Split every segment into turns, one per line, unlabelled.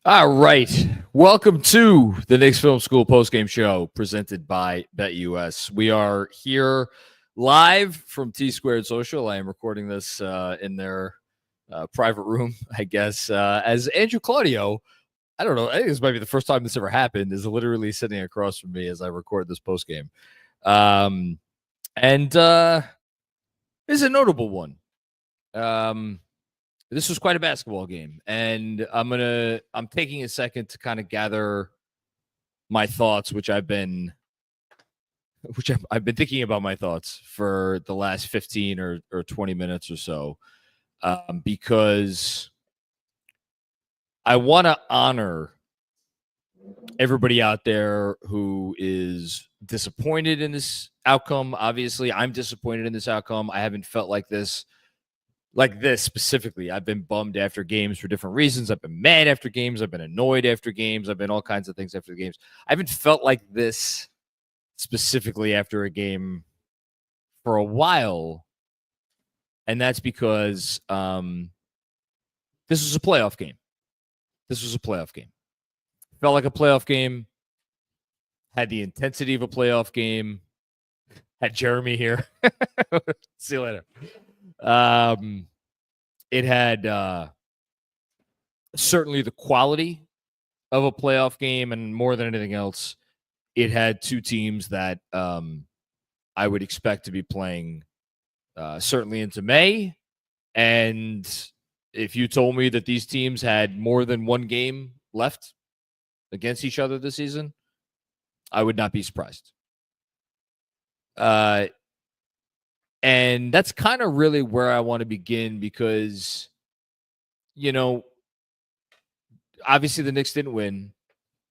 All right. Welcome to the Knicks Film School Postgame Show presented by BetUS. We are here live from T Squared Social. I am recording this in their private room, I guess, as Andrew Claudio, I don't know, I think this might be the first time this ever happened, is literally sitting across from me as I record this postgame. And this is a notable one. This was quite a basketball game, and I'm taking a second to kind of gather my thoughts, which I've been thinking about my thoughts for the last 15 or 20 minutes or so, because I want to honor everybody out there who is disappointed in this outcome. Obviously, I'm disappointed in this outcome. I haven't felt like this specifically. I've been bummed after games for different reasons. I've been mad after games. I've been annoyed after games. I've been all kinds of things after the games. I haven't felt like this specifically after a game for a while. And that's because this was a playoff game. Felt like a playoff game. Had the intensity of a playoff game. Had Jeremy here. See you later. It had certainly the quality of a playoff game, and more than anything else, it had two teams that I would expect to be playing certainly into May. And if you told me that these teams had more than one game left against each other this season, I would not be surprised. And that's kind of really where I want to begin because, you know, obviously the Knicks didn't win.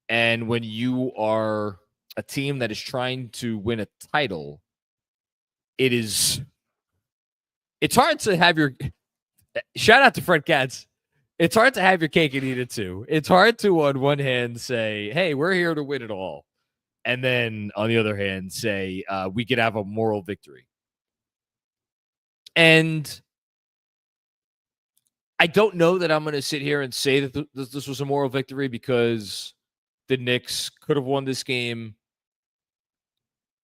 And when you are a team that is trying to win a title, it's hard to have your shout out to Fred Katz. It's hard to have your cake and eat it too. It's hard to, on one hand, say, hey, we're here to win it all. And then on the other hand, say, we could have a moral victory. And I don't know that I'm going to sit here and say that this was a moral victory because the Knicks could have won this game.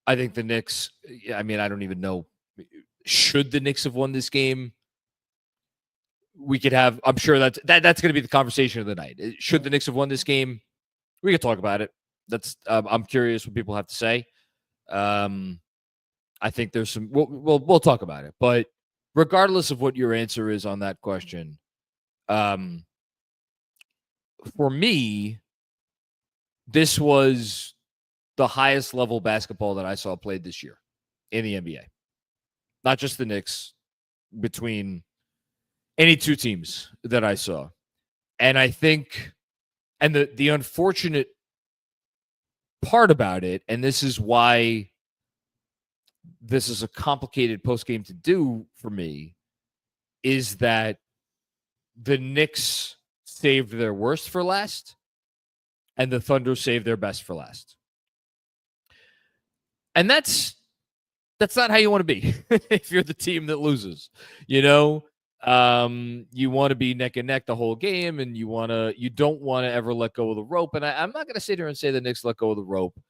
I think the Knicks, I don't even know. Should the Knicks have won this game? We could have, I'm sure that's going to be the conversation of the night. Should the Knicks have won this game? We could talk about it. That's I'm curious what people have to say. I think there's some, we'll talk about it, but regardless of what your answer is on that question, for me, this was the highest level basketball that I saw played this year in the NBA. Not just the Knicks, between any two teams that I saw. And I think, and the unfortunate part about it, and this is why this is a complicated postgame to do for me, is that the Knicks saved their worst for last and the Thunder saved their best for last. And that's not how you want to be if you're the team that loses. You know, you want to be neck and neck the whole game, and you don't want to ever let go of the rope. And I'm not going to sit here and say the Knicks let go of the rope.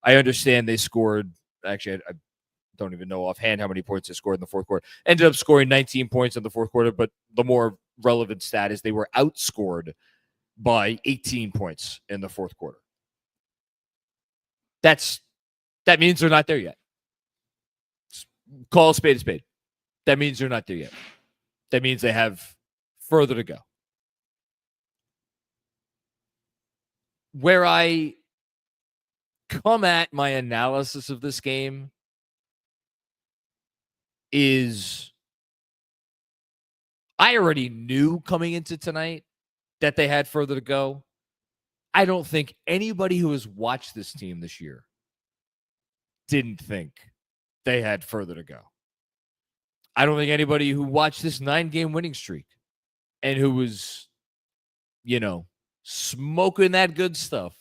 I understand they scored. Actually, I don't even know offhand how many points they scored in the fourth quarter. Ended up scoring 19 points in the fourth quarter, but the more relevant stat is they were outscored by 18 points in the fourth quarter. That means they're not there yet. Call a spade a spade. That means they're not there yet. That means they have further to go. Where I come at my analysis of this game is I already knew coming into tonight that they had further to go. I don't think anybody who has watched this team this year didn't think they had further to go. I don't think anybody who watched this 9-game winning streak and who was, smoking that good stuff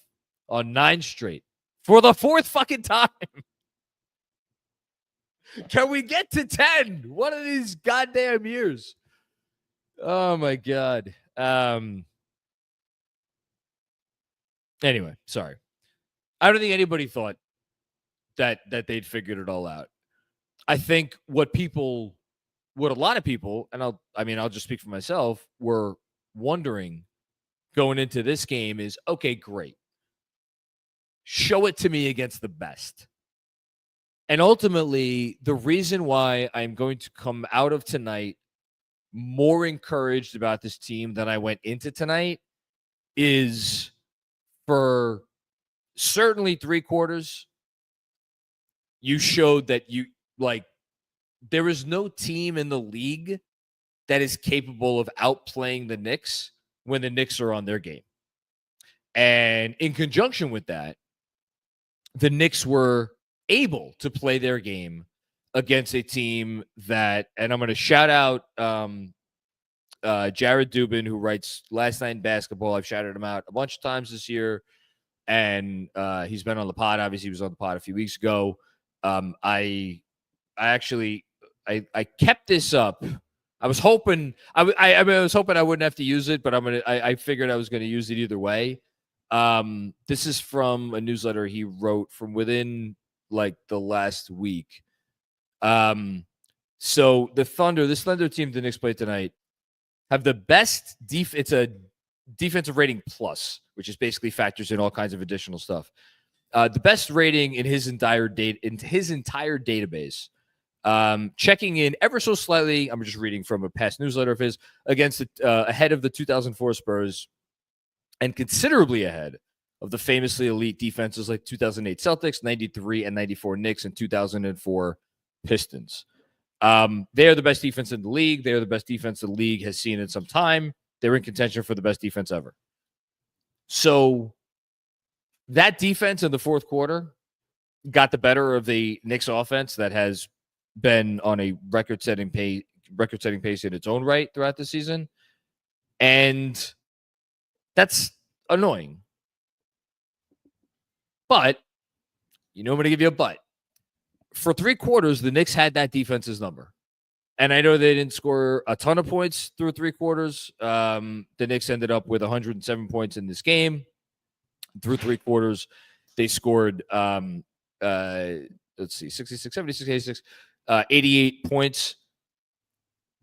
on 9 straight for the 4th fucking time. Can we get to 10 one of these goddamn years? Oh my God. Anyway, sorry. I don't think anybody thought that they'd figured it all out. I think what a lot of people, and I'll just speak for myself, were wondering going into this game is, okay, great. Show it to me against the best. And ultimately, the reason why I'm going to come out of tonight more encouraged about this team than I went into tonight is for certainly 3 quarters, you showed that there is no team in the league that is capable of outplaying the Knicks when the Knicks are on their game. And in conjunction with that, the Knicks were able to play their game against a team that, and I'm going to shout out Jared Dubin, who writes Last Night in Basketball. I've shouted him out a bunch of times this year, and he's been on the pod. Obviously, he was on the pod a few weeks ago. I kept this up. I was hoping I was hoping I wouldn't have to use it, but I figured I was going to use it either way. This is from a newsletter he wrote from within the last week. So this Thunder team the Knicks play tonight have the best it's a defensive rating plus, which is basically factors in all kinds of additional stuff. The best rating in his entire database. Checking in ever so slightly, I'm just reading from a past newsletter of his, against ahead of the 2004 Spurs and considerably ahead of the famously elite defenses like 2008 Celtics, 93 and 94 Knicks, and 2004 Pistons. They are the best defense in the league. They are the best defense the league has seen in some time. They're in contention for the best defense ever. So that defense in the fourth quarter got the better of the Knicks offense that has been on a record-setting pace in its own right throughout the season. And that's annoying. But, I'm going to give you a but. For 3 quarters, the Knicks had that defense's number. And I know they didn't score a ton of points through 3 quarters. The Knicks ended up with 107 points in this game. Through 3 quarters, they scored, 66, 76, 86, 88 points.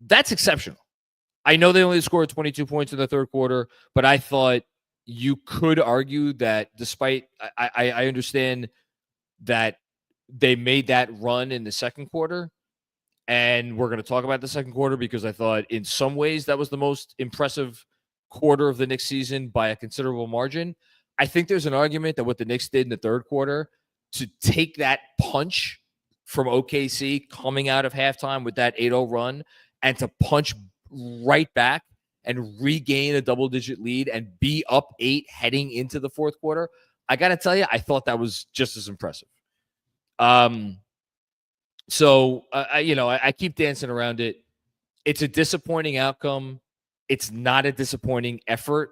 That's exceptional. I know they only scored 22 points in the third quarter, but I thought you could argue that despite I understand that they made that run in the second quarter, and we're going to talk about the second quarter because I thought in some ways that was the most impressive quarter of the Knicks season by a considerable margin. I think there's an argument that what the Knicks did in the third quarter to take that punch from OKC coming out of halftime with that 8-0 run and to punch right back and regain a double-digit lead and be up 8 heading into the fourth quarter, I got to tell you, I thought that was just as impressive. So I keep dancing around it. It's a disappointing outcome. It's not a disappointing effort.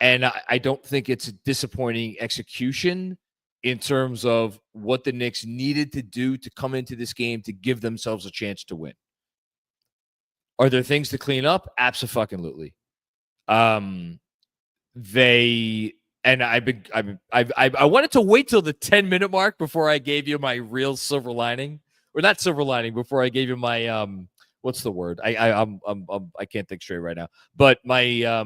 And I don't think it's a disappointing execution in terms of what the Knicks needed to do to come into this game to give themselves a chance to win. Are there things to clean up? Absolutely. I wanted to wait till the 10-minute mark before I gave you my real silver lining, or not silver lining, before I gave you my what's the word? I can't think straight right now. But my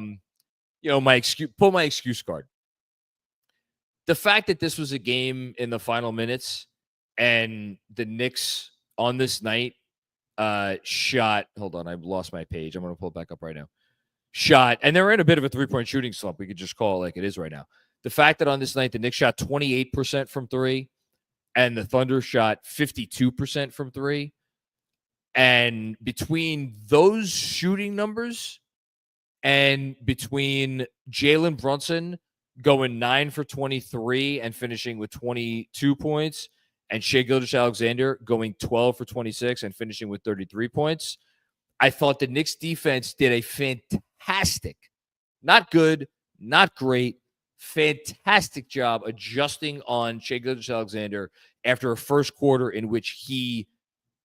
my excuse card. The fact that this was a game in the final minutes and the Knicks on this night shot. Hold on, I've lost my page. I'm going to pull it back up right now. Shot, and they're in a bit of a 3-point shooting slump. We could just call it like it is right now. The fact that on this night, the Knicks shot 28% from 3 and the Thunder shot 52% from 3. And between those shooting numbers and between Jalen Brunson going 9 for 23 and finishing with 22 points and Shai Gilgeous-Alexander going 12 for 26 and finishing with 33 points, I thought the Knicks defense did a fantastic, not good, not great, fantastic job adjusting on Shai Gilgeous-Alexander after a first quarter in which he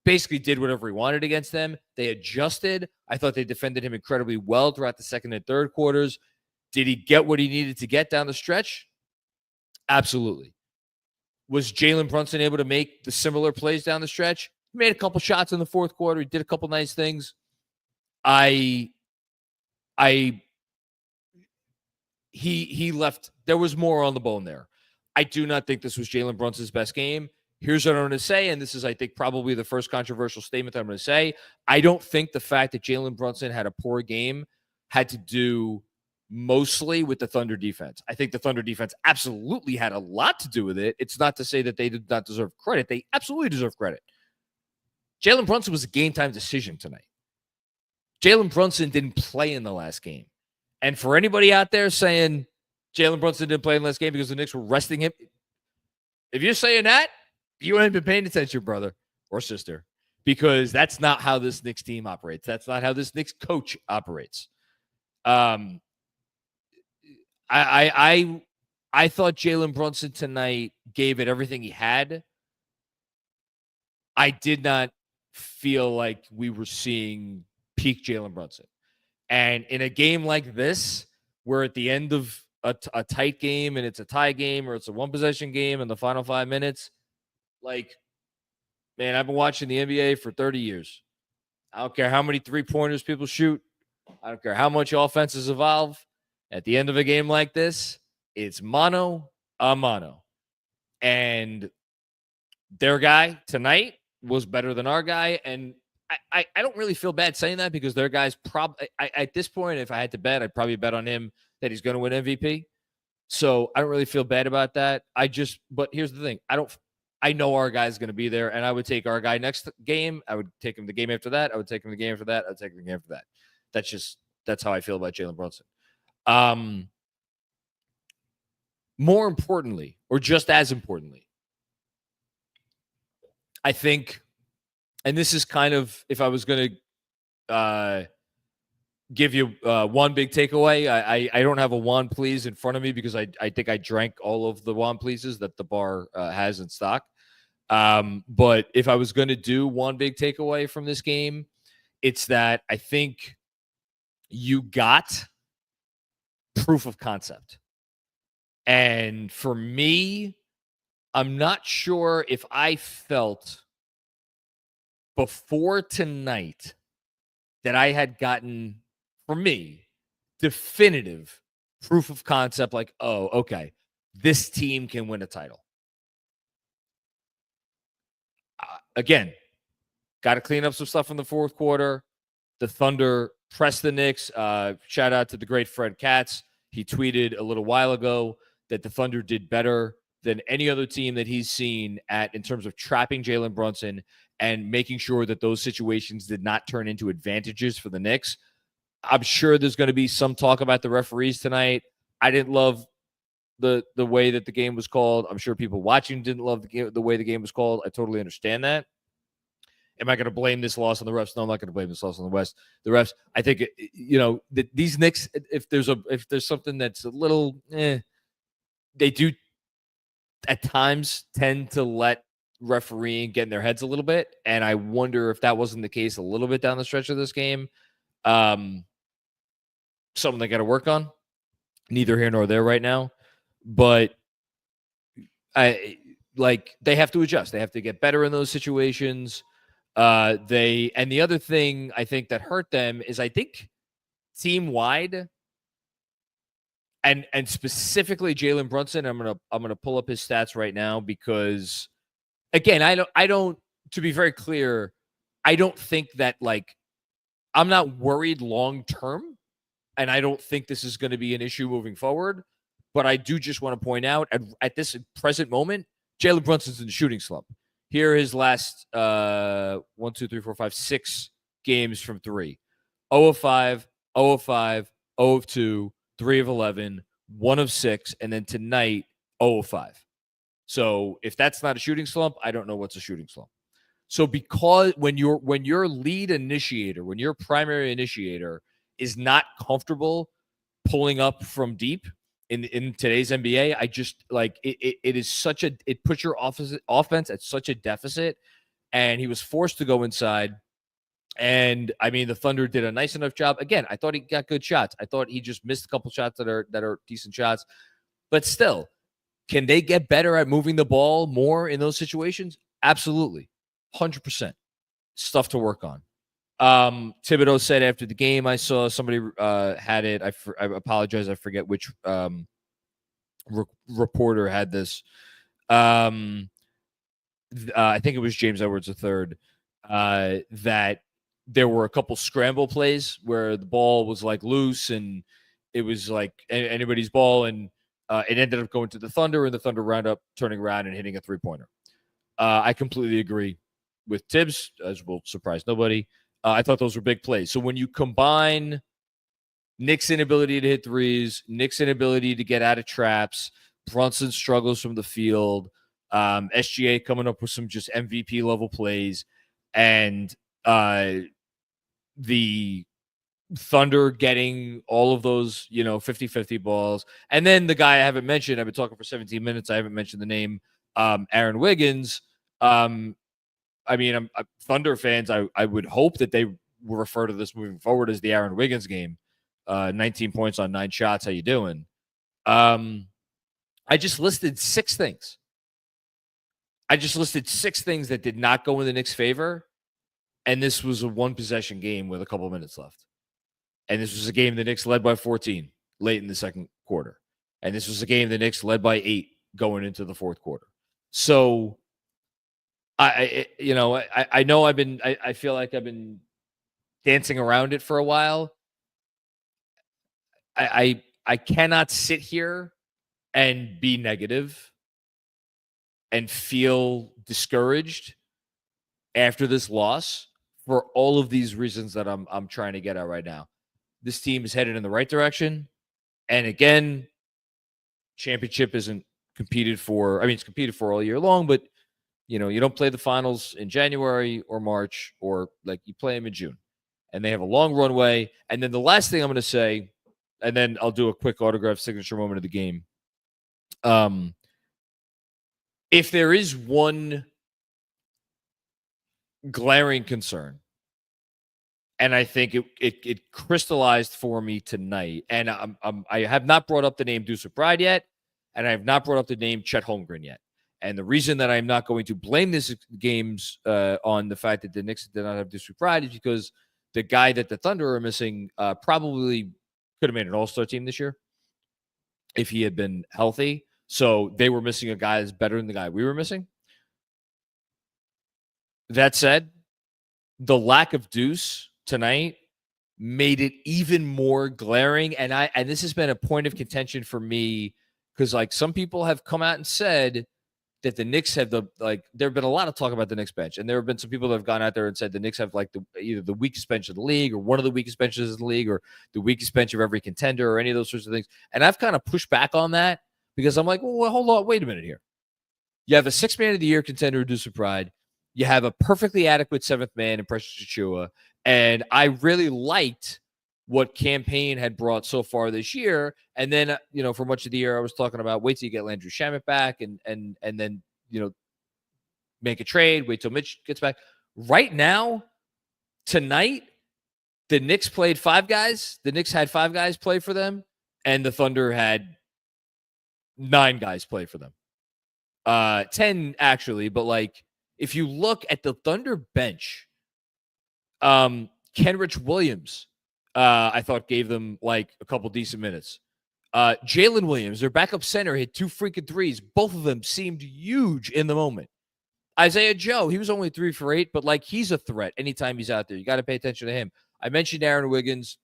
basically did whatever he wanted against them. They adjusted. I thought they defended him incredibly well throughout the second and third quarters. Did he get what he needed to get down the stretch? Absolutely. Was Jalen Brunson able to make the similar plays down the stretch? He made a couple shots in the fourth quarter. He did a couple nice things. He left. There was more on the bone there. I do not think this was Jalen Brunson's best game. Here's what I'm going to say, and this is, I think, probably the first controversial statement that I'm going to say. I don't think the fact that Jalen Brunson had a poor game had to do mostly with the Thunder defense. I think the Thunder defense absolutely had a lot to do with it. It's not to say that they did not deserve credit. They absolutely deserve credit. Jalen Brunson was a game-time decision tonight. Jalen Brunson didn't play in the last game. And for anybody out there saying Jalen Brunson didn't play in the last game because the Knicks were resting him, if you're saying that, you ain't been paying attention, brother or sister, because that's not how this Knicks team operates. That's not how this Knicks coach operates. I thought Jalen Brunson tonight gave it everything he had. I did not feel like we were seeing peak Jalen Brunson. And in a game like this, where at the end of a tight game and it's a tie game or it's a one-possession game in the final 5 minutes, like, man, I've been watching the NBA for 30 years. I don't care how many three-pointers people shoot. I don't care how much offenses evolve. At the end of a game like this, it's mano a mano. And their guy tonight was better than our guy. And I don't really feel bad saying that because their guy's probably, at this point, if I had to bet, I'd probably bet on him that he's going to win MVP. So I don't really feel bad about that. But here's the thing. I know our guy's going to be there, and I would take our guy next game. I would take him the game after that. I would take him the game after that. I would take him the game after that. That's how I feel about Jalen Brunson. More importantly, or just as importantly, I think, and this is kind of, if I was going to give you one big takeaway, I don't have a Juan Please in front of me because I think I drank all of the Juan Pleases that the bar has in stock. But if I was going to do one big takeaway from this game, it's that I think you got proof of concept. And for me, I'm not sure if I felt before tonight that I had gotten, for me, definitive proof of concept, like, oh, okay, this team can win a title. Again, got to clean up some stuff in the fourth quarter. The Thunder pressed the Knicks. Shout out to the great Fred Katz. He tweeted a little while ago that the Thunder did better than any other team that he's seen in terms of trapping Jalen Brunson and making sure that those situations did not turn into advantages for the Knicks. I'm sure there's going to be some talk about the referees tonight. I didn't love the way that the game was called. I'm sure people watching didn't love the way the game was called. I totally understand that. Am I going to blame this loss on the refs? No, I'm not going to blame this loss on the refs. I think these Knicks, if there's something that's a little, they do at times tend to let refereeing get in their heads a little bit, and I wonder if that wasn't the case a little bit down the stretch of this game. Something they got to work on. Neither here nor there right now, but they have to adjust. They have to get better in those situations. And the other thing I think that hurt them is, I think, team wide, and specifically Jalen Brunson. I'm gonna pull up his stats right now because, again, I don't. To be very clear, I don't think that, I'm not worried long term, and I don't think this is going to be an issue moving forward. But I do just want to point out at this present moment, Jalen Brunson's in the shooting slump. Here are his last 6 games from three. 0 of 5, 0 of 5, 0 of 2, 3 of 11, 1 of 6, and then tonight, 0 of 5. So if that's not a shooting slump, I don't know what's a shooting slump. So because when your lead initiator, when your primary initiator is not comfortable pulling up from deep in today's NBA, I just it is such a, it puts your offense at such a deficit, and he was forced to go inside. And I mean, the Thunder did a nice enough job. Again, I thought he got good shots. I thought he just missed a couple shots that are decent shots, but still, Can they get better at moving the ball more in those situations? Absolutely. 100%. Stuff to work on. Thibodeau said after the game, I saw somebody had it. I apologize. I forget which reporter had this. I think it was James Edwards III, that there were a couple scramble plays where the ball was like loose and it was like anybody's ball, and it ended up going to the Thunder, and the Thunder wound up turning around and hitting a three-pointer. I completely agree with Tibbs, as will surprise nobody. I thought those were big plays. So when you combine Nick's inability to hit threes, Nick's inability to get out of traps, Brunson struggles from the field, SGA coming up with some just MVP level plays, and the Thunder getting all of those, 50-50 balls. And then the guy I haven't mentioned, I've been talking for 17 minutes, I haven't mentioned the name, Aaron Wiggins. Thunder fans, I would hope that they will refer to this moving forward as the Aaron Wiggins game. 19 points on 9 shots. How you doing? I just listed 6 things. I just listed 6 things that did not go in the Knicks' favor, and this was a one-possession game with a couple minutes left. And this was a game the Knicks led by 14 late in the second quarter. And this was a game the Knicks led by 8 going into the fourth quarter. So I know I feel like I've been dancing around it for a while. I cannot sit here and be negative and feel discouraged after this loss for all of these reasons that I'm trying to get at right now. This team is headed in the right direction. And again, championship isn't competed for. I mean, it's competed for all year long, but you don't play the finals in January or March, or like you play them in June, and they have a long runway. And then the last thing I'm going to say, and then I'll do a quick autograph signature moment of the game. If there is one glaring concern, and I think it crystallized for me tonight, and I have not brought up the name Deuce McBride yet, and I have not brought up the name Chet Holmgren yet. And the reason that I'm not going to blame this games on the fact that the Knicks did not have Deuce McBride is because the guy that the Thunder are missing probably could have made an all-star team this year if he had been healthy. So they were missing a guy that's better than the guy we were missing. That said, the lack of Deuce tonight made it even more glaring. And this has been a point of contention for me, because like some people have come out and said that the Knicks have there have been a lot of talk about the Knicks bench. And there have been some people that have gone out there and said the Knicks have like either the weakest bench of the league, or one of the weakest benches in the league, or the weakest bench of every contender, or any of those sorts of things. And I've kind of pushed back on that, because I'm like, well, hold on, wait a minute here. You have a 6th man of the year contender, Deuce McBride. You have a perfectly adequate 7th man in Precious Achiuwa. And I really liked what Campaign had brought so far this year. And then, for much of the year, I was talking about wait till you get Landry Shamet back, and then, make a trade, wait till Mitch gets back. Right now, tonight, the Knicks played 5 guys. The Knicks had 5 guys play for them, and the Thunder had 9 guys play for them. 10 actually, but like if you look at the Thunder bench, Kenrich Williams, I thought gave them like a couple decent minutes. Jalen Williams, their backup center, hit 2 freaking threes. Both of them seemed huge in the moment. Isaiah Joe, he was only 3 for 8, but like he's a threat anytime he's out there. You got to pay attention to him. I mentioned Aaron Wiggins.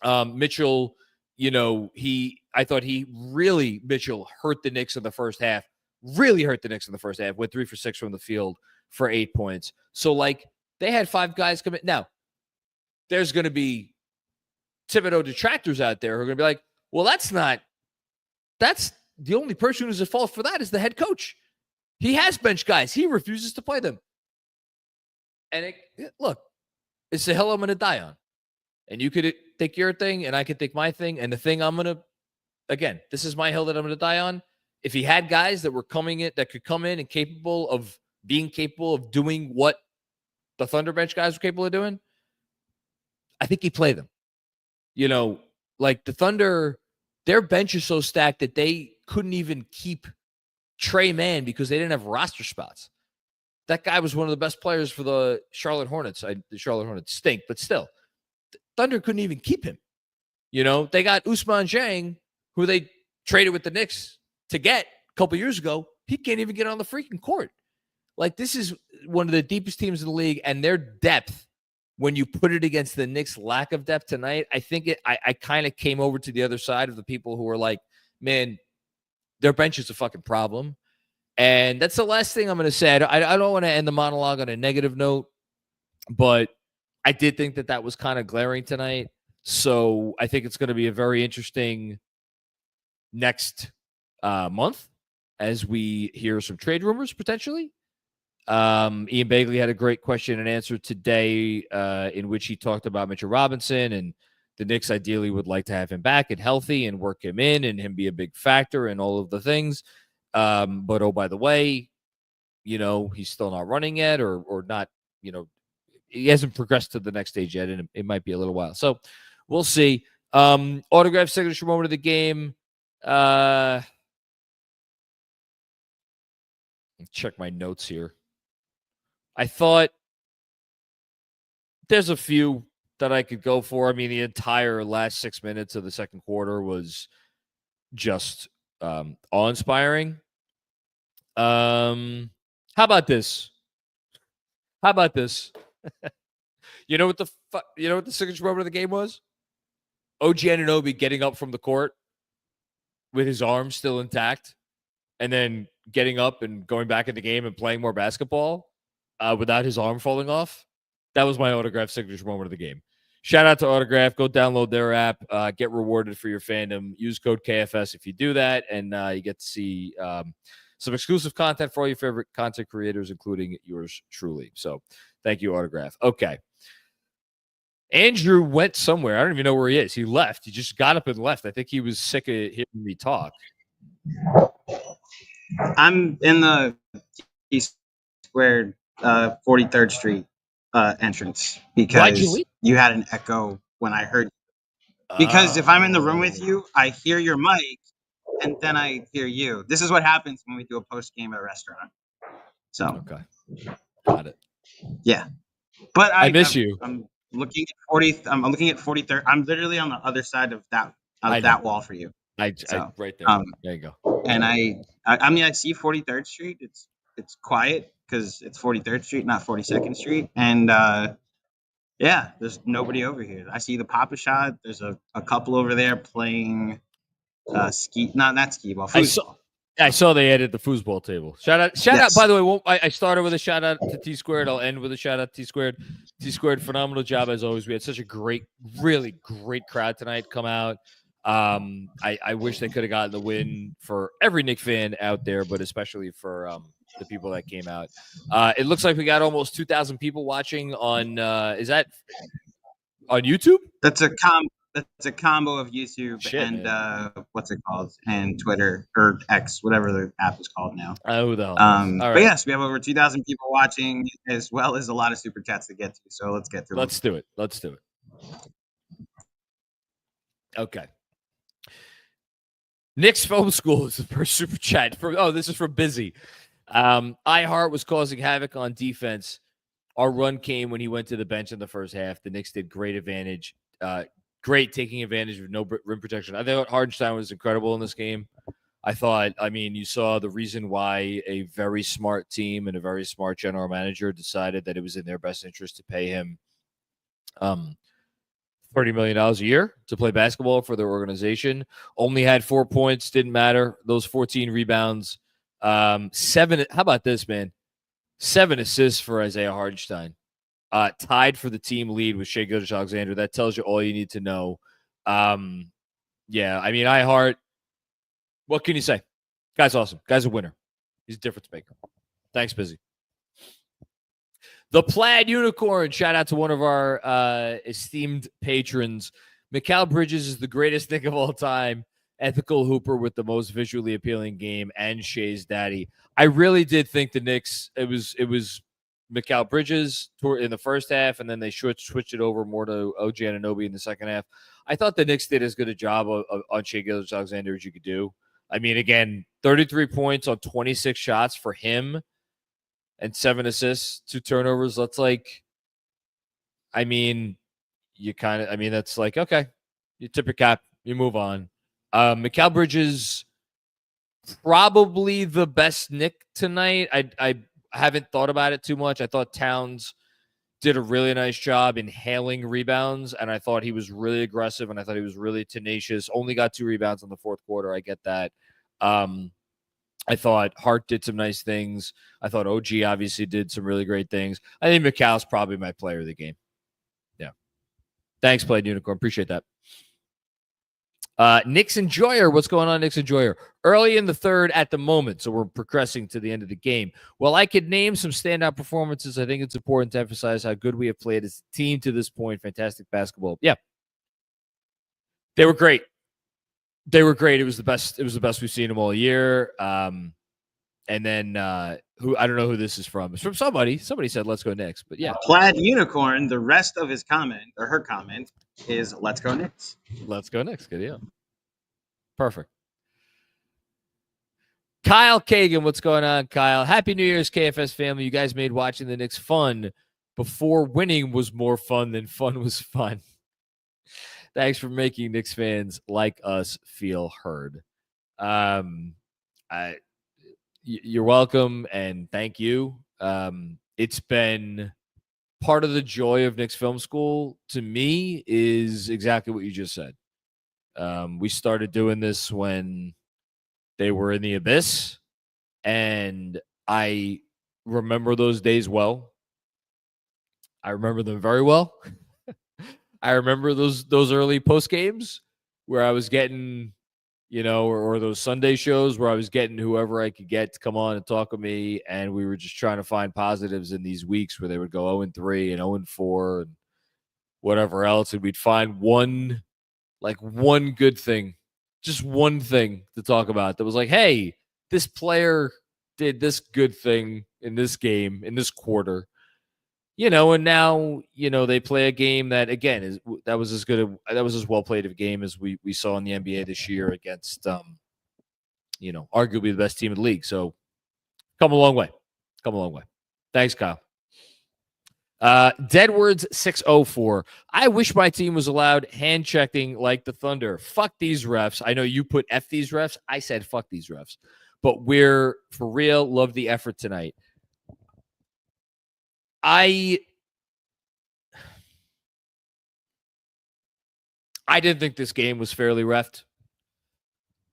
Mitchell, I thought Mitchell hurt the Knicks in the first half. Really hurt the Knicks in the first half. Went 3 for 6 from the field for 8 points. So like they had 5 guys come in. Now, there's going to be Thibodeau detractors out there who are going to be like, well, that's the only person who's at fault for that is the head coach. He has bench guys. He refuses to play them. And look, it's the hill I'm going to die on. And you could think your thing, and I could think my thing. And the thing again, this is my hill that I'm going to die on. If he had guys that were that could come in and capable of doing what the Thunder bench guys were capable of doing, I think he'd play them. Like the Thunder, their bench is so stacked that they couldn't even keep Trey Mann because they didn't have roster spots. That guy was one of the best players for the Charlotte Hornets. The Charlotte Hornets stink, but still, Thunder couldn't even keep him. They got Ousmane Dieng, who they traded with the Knicks to get a couple years ago. He can't even get on the freaking court. Like, this is one of the deepest teams in the league, and their depth, when you put it against the Knicks' lack of depth tonight, I think I kind of came over to the other side of the people who are like, man, their bench is a fucking problem. And that's the last thing I'm going to say. I don't want to end the monologue on a negative note, but I did think that was kind of glaring tonight. So I think it's going to be a very interesting next month as we hear some trade rumors potentially. Ian Bagley had a great question and answer today in which he talked about Mitchell Robinson, and the Knicks ideally would like to have him back and healthy and work him in and him be a big factor and all of the things. But, oh, by the way, he's still not running yet or not, he hasn't progressed to the next stage yet, and it might be a little while. So we'll see. Autograph signature moment of the game. Check my notes here. I thought there's a few that I could go for. I mean, the entire last 6 minutes of the second quarter was just awe-inspiring. How about this? You know what the signature moment of the game was? OG Anunoby getting up from the court with his arms still intact, and then getting up and going back in the game and playing more basketball without his arm falling off. That was my Autograph signature moment of the game. Shout out to Autograph. Go download their app. Get rewarded for your fandom. Use code KFS if you do that, and you get to see some exclusive content for all your favorite content creators, including yours truly. So thank you, Autograph. Okay. Andrew went somewhere. I don't even know where he is. He left. He just got up and left. I think he was sick of hearing me talk.
I'm in the East Squared 43rd Street entrance because you had an echo when I heard you. Because if I'm in the room with you, I hear your mic, and then I hear you. This is what happens when we do a post game at a restaurant. So
okay, got it.
Yeah, but
I miss you.
I'm looking at 40. I'm looking at 43rd. I'm literally on the other side of that wall for you.
I right there. There you go.
And I mean, I see 43rd Street. It's quiet because it's 43rd Street, not 42nd Street. And yeah, there's nobody over here. I see the Papa-Shot. There's a couple over there playing ski, not skee ball, foosball.
I saw they added the foosball table. Shout out. By the way, I started with a shout out to T Squared. I'll end with a shout out to T Squared. T Squared, phenomenal job as always. We had such a really great crowd tonight come out. I wish they could have gotten the win for every Knicks fan out there, but especially for the people that came out. It looks like we got almost 2,000 people watching on. Is that on YouTube?
That's a combo of YouTube and what's it called, and Twitter or X, whatever the app is called now.
Oh, the hell.
But yes, we have over 2,000 people watching, as well as a lot of super chats to get to. So let's get through.
Let's do it. Okay. Knicks Film School is the first super chat. This is from Busy. iHeart was causing havoc on defense. Our run came when he went to the bench in the first half. The Knicks did great taking advantage of no rim protection. I thought Hardenstein was incredible in this game. You saw the reason why a very smart team and a very smart general manager decided that it was in their best interest to pay him $30 million a year to play basketball for their organization. Only had 4 points, didn't matter. Those 14 rebounds, 7. How about this, man? 7 assists for Isaiah Hardenstein. Tied for the team lead with Shai Gilgeous-Alexander. That tells you all you need to know. iHeart, what can you say? Guy's awesome. Guy's a winner. He's a difference maker. Thanks, Busy. The Plaid Unicorn. Shout out to one of our esteemed patrons. Mikal Bridges is the greatest Knick of all time. Ethical hooper with the most visually appealing game, and Shai's daddy. I really did think the Knicks, it was Mikal Bridges in the first half, and then they switched it over more to OG Anunoby in the second half. I thought the Knicks did as good a job on Shai Gilgeous-Alexander as you could do. I mean, again, 33 points on 26 shots for him and 7 assists, 2 turnovers. That's like, I mean, that's like, okay, you tip your cap, you move on. Mikal Bridges, probably the best Knick tonight. I haven't thought about it too much. I thought Towns did a really nice job in hailing rebounds, and I thought he was really aggressive, and I thought he was really tenacious. Only got 2 rebounds in the fourth quarter. I get that. I thought Hart did some nice things. I thought OG obviously did some really great things. I think Mikhal's probably my player of the game. Yeah. Thanks, Played Unicorn. Appreciate that. Knicks Enjoyer. What's going on, Knicks Enjoyer? Early in the third at the moment, so we're progressing to the end of the game. Well, I could name some standout performances. I think it's important to emphasize how good we have played as a team to this point. Fantastic basketball. Yeah. They were great. They were great. It was the best. It was the best we've seen them all year. And then who I don't know who this is from. It's from somebody. Somebody said, "Let's go Knicks." But yeah,
Plaid Unicorn. The rest of his comment or her comment is, "Let's go Knicks."
Let's go Knicks. Good deal. Perfect. Kyle Kagan, what's going on, Kyle? Happy New Year's, KFS family. You guys made watching the Knicks fun before winning was more fun than fun was fun. Thanks for making Knicks fans like us feel heard. You're welcome, and thank you. It's been part of the joy of Knicks Film School to me is exactly what you just said. We started doing this when they were in the abyss, and I remember those days well. I remember them very well. I remember those early post games where I was getting, or those Sunday shows where I was getting whoever I could get to come on and talk with me, and we were just trying to find positives in these weeks where they would go 0-3 and 0-4 and whatever else, and we'd find one good thing, just one thing to talk about that was like, hey, this player did this good thing in this game, in this quarter. And now, they play a game that, again, that was as well played of a game as we saw in the NBA this year against, arguably the best team in the league. So come a long way. Thanks, Kyle. Deadwords 604. I wish my team was allowed hand checking like the Thunder. Fuck these refs. I know you put F these refs. I said fuck these refs. But we're for real. Love the effort tonight. I didn't think this game was fairly reffed.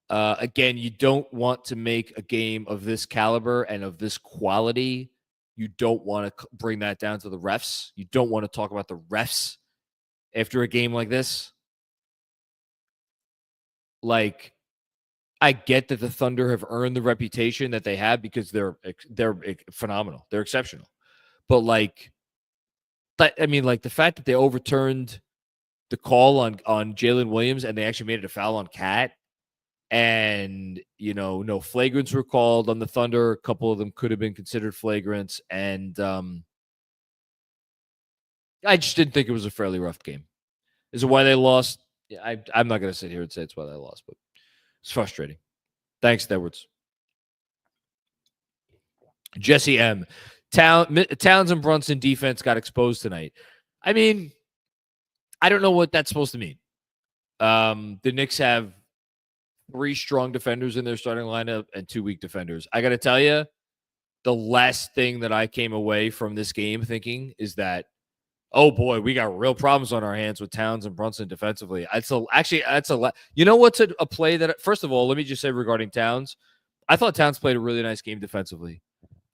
Again, you don't want to make a game of this caliber and of this quality. You don't want to bring that down to the refs. You don't want to talk about the refs after a game like this. Like, I get that the Thunder have earned the reputation that they have because they're phenomenal. They're exceptional. But the fact that they overturned the call on Jalen Williams and they actually made it a foul on Cat, and no flagrants were called on the Thunder. A couple of them could have been considered flagrants, and I just didn't think it was a fairly rough game. Is it why they lost? Yeah, I'm not going to sit here and say it's why they lost, but it's frustrating. Thanks, Edwards. Jesse M. Towns and Brunson defense got exposed tonight. I mean, I don't know what that's supposed to mean. The Knicks have 3 strong defenders in their starting lineup and 2 weak defenders. I got to tell you, the last thing that I came away from this game thinking is that, oh boy, we got real problems on our hands with Towns and Brunson defensively. You know what's a play that, first of all, let me just say regarding Towns, I thought Towns played a really nice game defensively.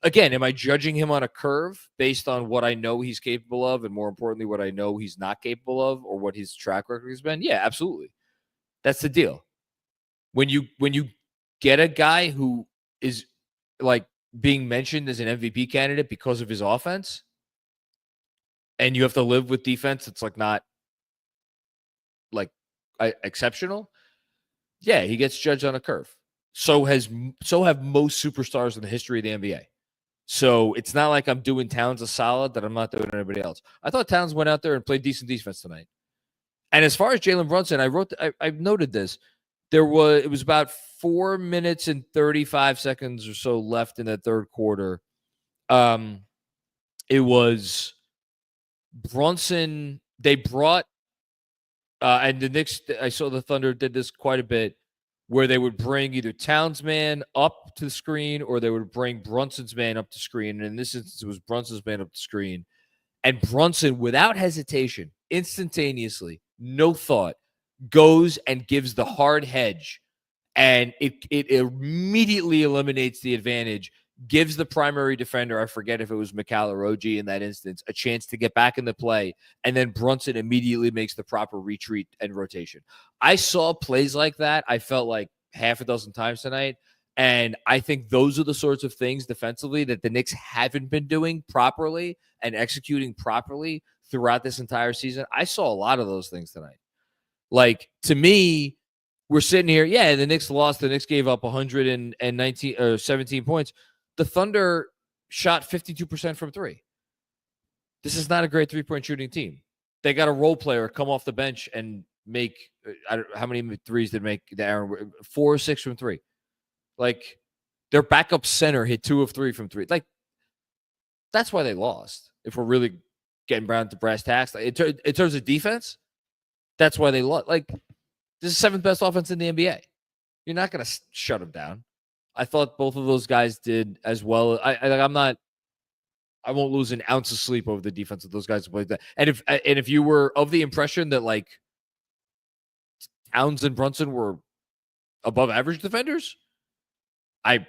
Again, am I judging him on a curve based on what I know he's capable of, and more importantly, what I know he's not capable of, or what his track record has been? Yeah, absolutely. That's the deal. When you get a guy who is like being mentioned as an MVP candidate because of his offense, and you have to live with defense that's like not like exceptional, yeah, he gets judged on a curve. So have most superstars in the history of the NBA. So it's not like I'm doing Towns a solid that I'm not doing anybody else. I thought Towns went out there and played decent defense tonight. And as far as Jalen Brunson, I noted this. it was about 4 minutes and 35 seconds or so left in the third quarter. It was Brunson. They brought, and the Knicks, I saw the Thunder did this quite a bit, where they would bring either Towns' man up to the screen or they would bring Brunson's man up to screen. And in this instance, it was Brunson's man up to screen. And Brunson, without hesitation, instantaneously, no thought, goes and gives the hard hedge. And it immediately eliminates the advantage, gives the primary defender, I forget if it was McCall or OG in that instance, a chance to get back in the play. And then Brunson immediately makes the proper retreat and rotation. I saw plays like that, I felt like half a dozen times tonight. And I think those are the sorts of things defensively that the Knicks haven't been doing properly and executing properly throughout this entire season. I saw a lot of those things tonight. Like, to me, we're sitting here, yeah, the Knicks lost. The Knicks gave up 119 or 17 points. The Thunder shot 52% from three. This is not a great three-point shooting team. They got a role player come off the bench and make, I don't know how many threes did make the Aaron, 4 or 6 from three. Like, their backup center hit 2 of 3 from three. Like, that's why they lost. If we're really getting down to brass tacks, like, in terms of defense, that's why they lost. Like, this is the 7th best offense in the NBA. You're not going to shut them down. I thought both of those guys did as well. I won't lose an ounce of sleep over the defense of those guys who played that. And if you were of the impression that like Towns and Brunson were above average defenders, I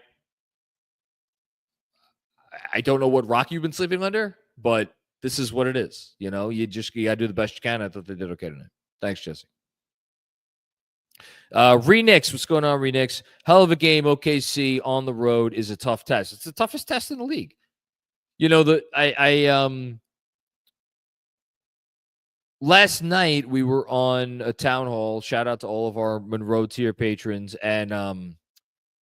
don't know what rock you've been sleeping under, but this is what it is. You know, you got to do the best you can. I thought they did okay tonight. Thanks, Jesse. Renix, what's going on, Renix? Hell of a game. OKC on the road is a tough test. It's the toughest test in the league. You know, last night we were on a town hall. Shout out to all of our Monroe tier patrons. And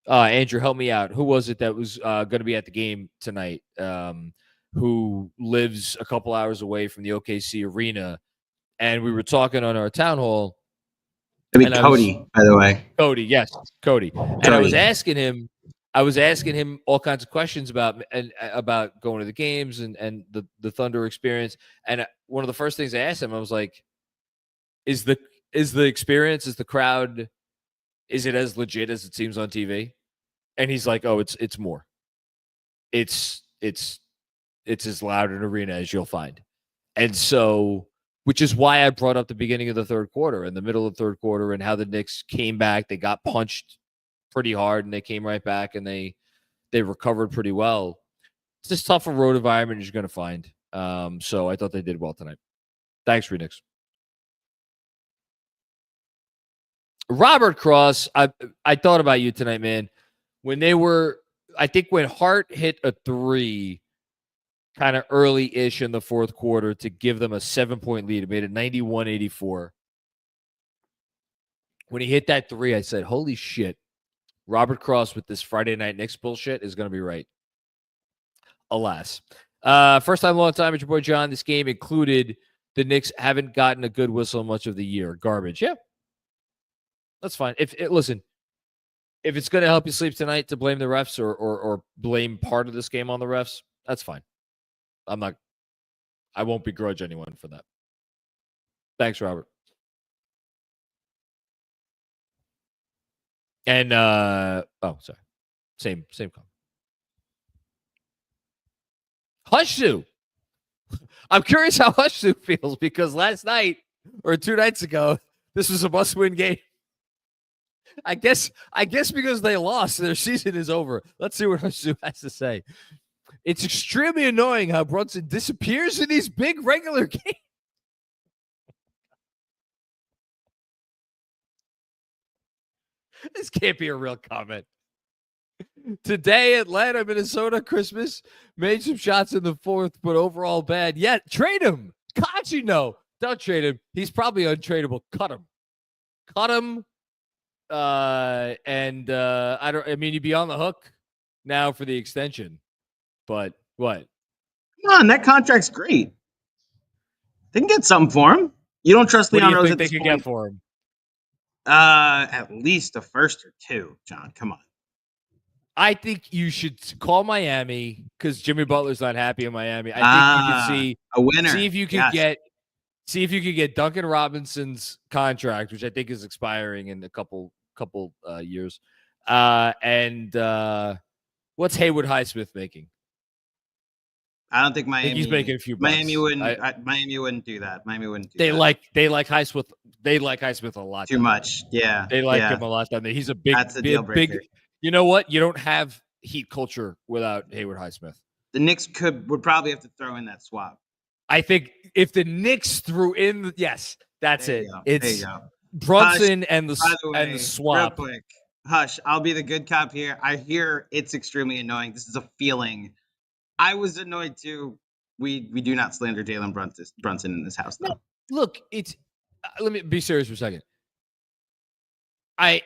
Andrew, help me out. Who was it that was going to be at the game tonight? Who lives a couple hours away from the OKC arena? And we were talking on our town hall.
It'd be Cody, by the way.
Cody, yes, Cody. And I was asking him all kinds of questions about going to the games and the Thunder experience. And one of the first things I asked him, I was like, is the experience, is the crowd, is it as legit as it seems on TV? And he's like, oh, it's more. It's as loud an arena as you'll find. And so, which is why I brought up the beginning of the third quarter and the middle of the third quarter and how the Knicks came back. They got punched pretty hard and they came right back and they recovered pretty well. It's just tough a road environment you're going to find. So I thought they did well tonight. Thanks, Renix. Robert Cross, I thought about you tonight, man. When when Hart hit a 3 kind of early-ish in the fourth quarter to give them a 7-point lead. It made it 91-84. When he hit that 3, I said, holy shit, Robert Cross with this Friday Night Knicks bullshit is going to be right. Alas. First time, long time, it's your boy John. This game included the Knicks haven't gotten a good whistle much of the year. Garbage. Yeah. That's fine. Listen, if it's going to help you sleep tonight to blame the refs or blame part of this game on the refs, that's fine. I won't begrudge anyone for that. Thanks, Robert. And sorry. Same comment. Hushsu. I'm curious how Hushsu feels because last night or 2 nights ago, this was a must-win game. I guess because they lost, their season is over. Let's see what Hushsu has to say. It's extremely annoying how Brunson disappears in these big regular games. This can't be a real comment. Today, Atlanta, Minnesota, Christmas made some shots in the fourth, but overall bad. Yeah, trade him. Kachi, no. Don't trade him. He's probably untradeable. Cut him. You'd be on the hook now for the extension. But what?
Come on, that contract's great. They can get something for him. You don't trust Leon Rose?
What do you think they could get for him?
At least a first or two, John. Come on.
I think you should call Miami because Jimmy Butler's not happy in Miami. I think you could see
a winner.
See if you could get Duncan Robinson's contract, which I think is expiring in a couple years. And what's Haywood Highsmith making?
I don't think Miami.
I think he's making a few bucks.
Miami wouldn't do that. Miami wouldn't do
they
that.
They like Highsmith. They like Highsmith a lot.
Too much. Yeah.
They like him a lot down there. He's a big.
That's a deal breaker.
You know what? You don't have Heat culture without Haywood Highsmith.
The Knicks would probably have to throw in that swap.
I think if the Knicks threw in, yes, that's
there
it.
You go.
It's
there you go.
Brunson
Hush,
and the swap.
Real quick, Hush. I'll be the good cop here. I hear it's extremely annoying. This is a feeling. I was annoyed too. We do not slander Jalen Brunson in this house, though.
No, look, it's. Let me be serious for a second. I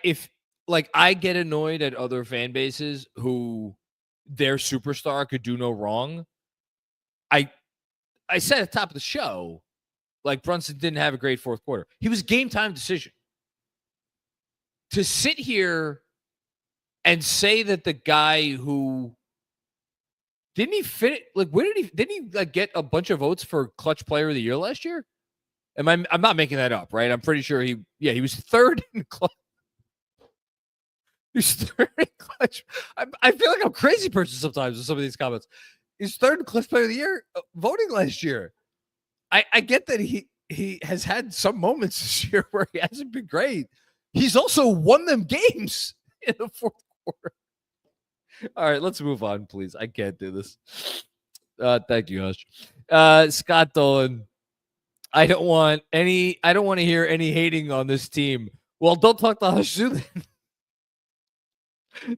get annoyed at other fan bases who their superstar could do no wrong. I said at the top of the show, like Brunson didn't have a great fourth quarter. He was game time decision. To sit here and say that the guy who didn't he fit like where didn't he like get a bunch of votes for clutch player of the year last year? I'm not making that up, right? I'm pretty sure he was third in clutch. He's third in clutch. I feel like I'm a crazy person sometimes with some of these comments. He's third in clutch player of the year voting last year. I get that he has had some moments this year where he hasn't been great. He's also won them games in the fourth quarter. All right, let's move on, please. I can't do this. Thank you, Hush. Scott Dolan. I don't want to hear any hating on this team. Well, don't talk to Hush soon.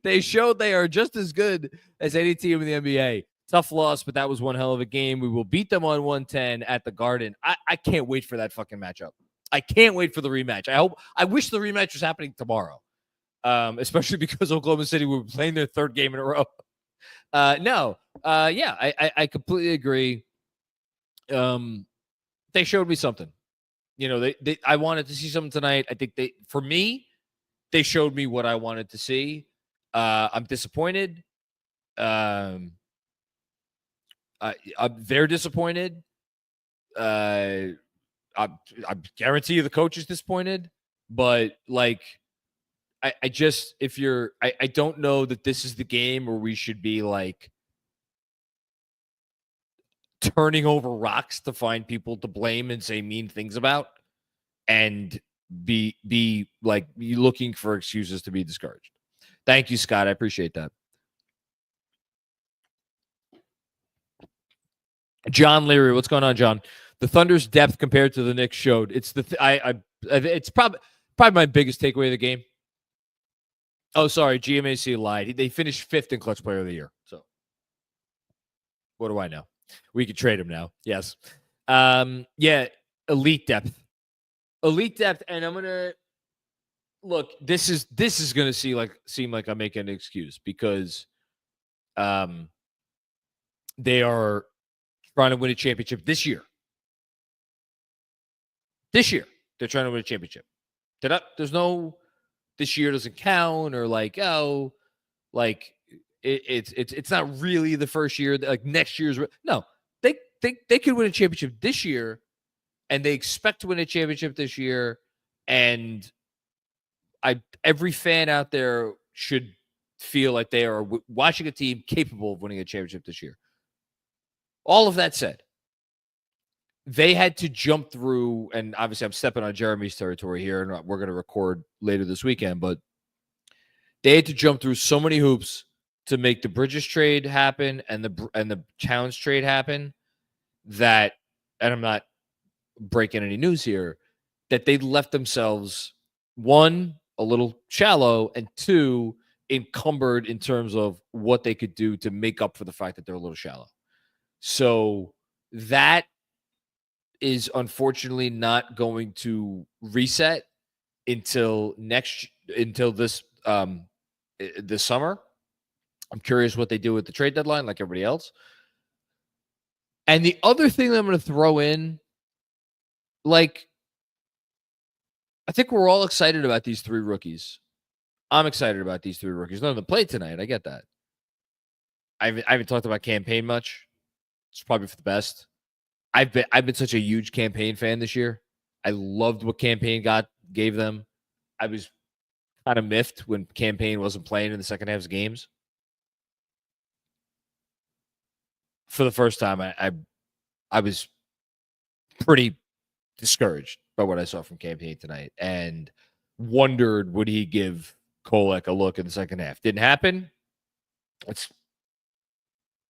They showed they are just as good as any team in the NBA. Tough loss, but that was one hell of a game. We will beat them on 110 at the Garden. I can't wait for that fucking matchup. I can't wait for the rematch. I wish the rematch was happening tomorrow, especially because Oklahoma City will be playing their third game in a row. I completely agree. They showed me something. You know, I wanted to see something tonight. I think for me, they showed me what I wanted to see. I'm disappointed. They're disappointed. I guarantee you the coach is disappointed. But like, I don't know that this is the game where we should be like turning over rocks to find people to blame and say mean things about, and be like looking for excuses to be discouraged. Thank you, Scott. I appreciate that. John Leary, what's going on, John? The Thunder's depth compared to the Knicks showed. It's it's probably my biggest takeaway of the game. Oh, sorry, GMAC lied. They finished 5th in clutch player of the year. So, what do I know? We could trade him now. Yes. Elite depth, and I'm gonna look. This is gonna seem like I'm making an excuse because, they are trying to win a championship this year. This year, they're trying to win a championship. There's no this year doesn't count or like it's not really the first year. Like next year's no. They could win a championship this year, and they expect to win a championship this year. And every fan out there should feel like they are watching a team capable of winning a championship this year. All of that said, they had to jump through, and obviously I'm stepping on Jeremy's territory here, and we're going to record later this weekend, but they had to jump through so many hoops to make the Bridges trade happen and the Towns trade happen that, and I'm not breaking any news here, that they left themselves, one, a little shallow, and two, encumbered in terms of what they could do to make up for the fact that they're a little shallow. So that is unfortunately not going to reset until this summer. I'm curious what they do with the trade deadline, like everybody else. And the other thing that I'm going to throw in, like, I think we're all excited about these 3 rookies. I'm excited about these 3 rookies. None of them played tonight. I get that. I haven't talked about campaign much. It's probably for the best. I've been such a huge campaign fan this year. I loved what campaign gave them. I was kind of miffed when campaign wasn't playing in the second half of games. For the first time, I was pretty discouraged by what I saw from campaign tonight and wondered, would he give Kolek a look in the second half? Didn't happen.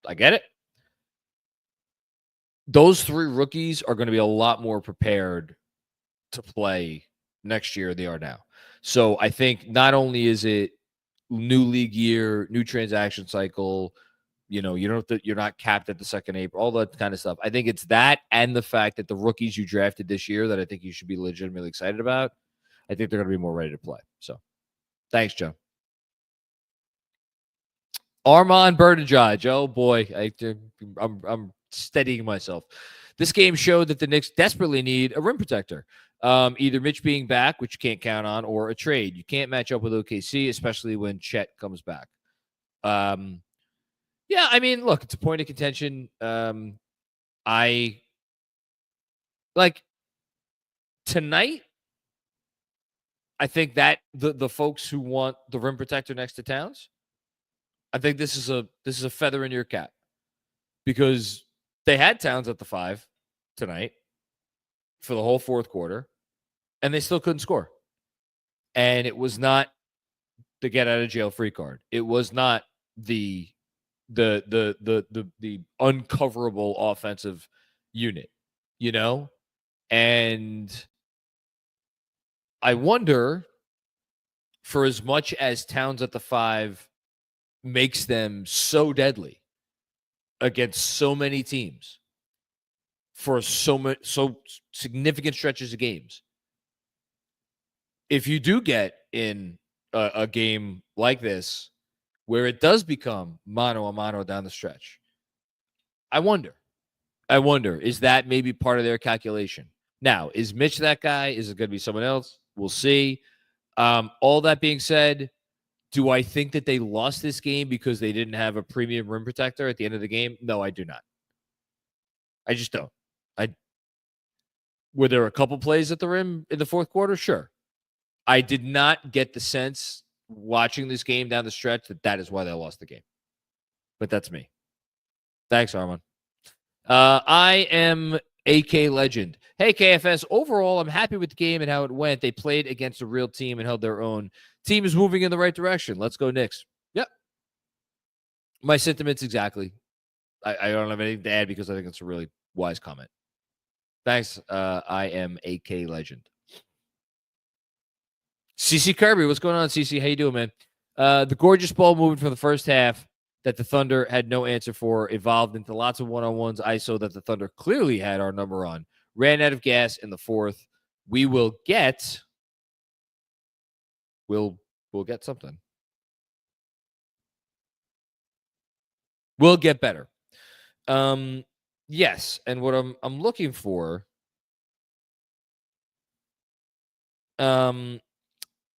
I get it. Those 3 rookies are going to be a lot more prepared to play next year than they are now. So I think not only is it new league year, new transaction cycle, you don't have to, you're not capped at the 2nd April, all that kind of stuff. I think it's that and the fact that the rookies you drafted this year that I think you should be legitimately excited about. I think they're going to be more ready to play. So thanks, Joe. Armand Bernadette. Oh boy, I'm steadying myself. This game showed that the Knicks desperately need a rim protector. Either Mitch being back, which you can't count on, or a trade. You can't match up with OKC, especially when Chet comes back. Yeah, I mean, look, it's a point of contention. I like tonight. I think that the folks who want the rim protector next to Towns, I think this is a feather in your cap because they had Towns at the 5 tonight for the whole 4th quarter, and they still couldn't score. And it was not the get out of jail free card. It was not the uncoverable offensive unit, and I wonder, for as much as Towns at the 5 makes them so deadly against so many teams for so significant stretches of games, if you do get in a game like this where it does become mano a mano down the stretch, I wonder, is that maybe part of their calculation? Now, is Mitch that guy? Is it going to be someone else? We'll see. All that being said, do I think that they lost this game because they didn't have a premium rim protector at the end of the game? No, I do not. I just don't. Were there a couple plays at the rim in the 4th quarter? Sure. I did not get the sense watching this game down the stretch that is why they lost the game. But that's me. Thanks, Armand. I am AK Legend. Hey, KFS. Overall, I'm happy with the game and how it went. They played against a real team and held their own. Team is moving in the right direction. Let's go, Knicks. Yep. My sentiments exactly. I don't have anything to add because I think it's a really wise comment. Thanks. I am AK Legend. CC Kirby, what's going on, CC? How you doing, man? The gorgeous ball movement for the first half that the Thunder had no answer for evolved into lots of one-on-ones ISO that the Thunder clearly had our number on. Ran out of gas in the 4th. We will get we'll get something. We'll get better. Yes, and what I'm looking for, man,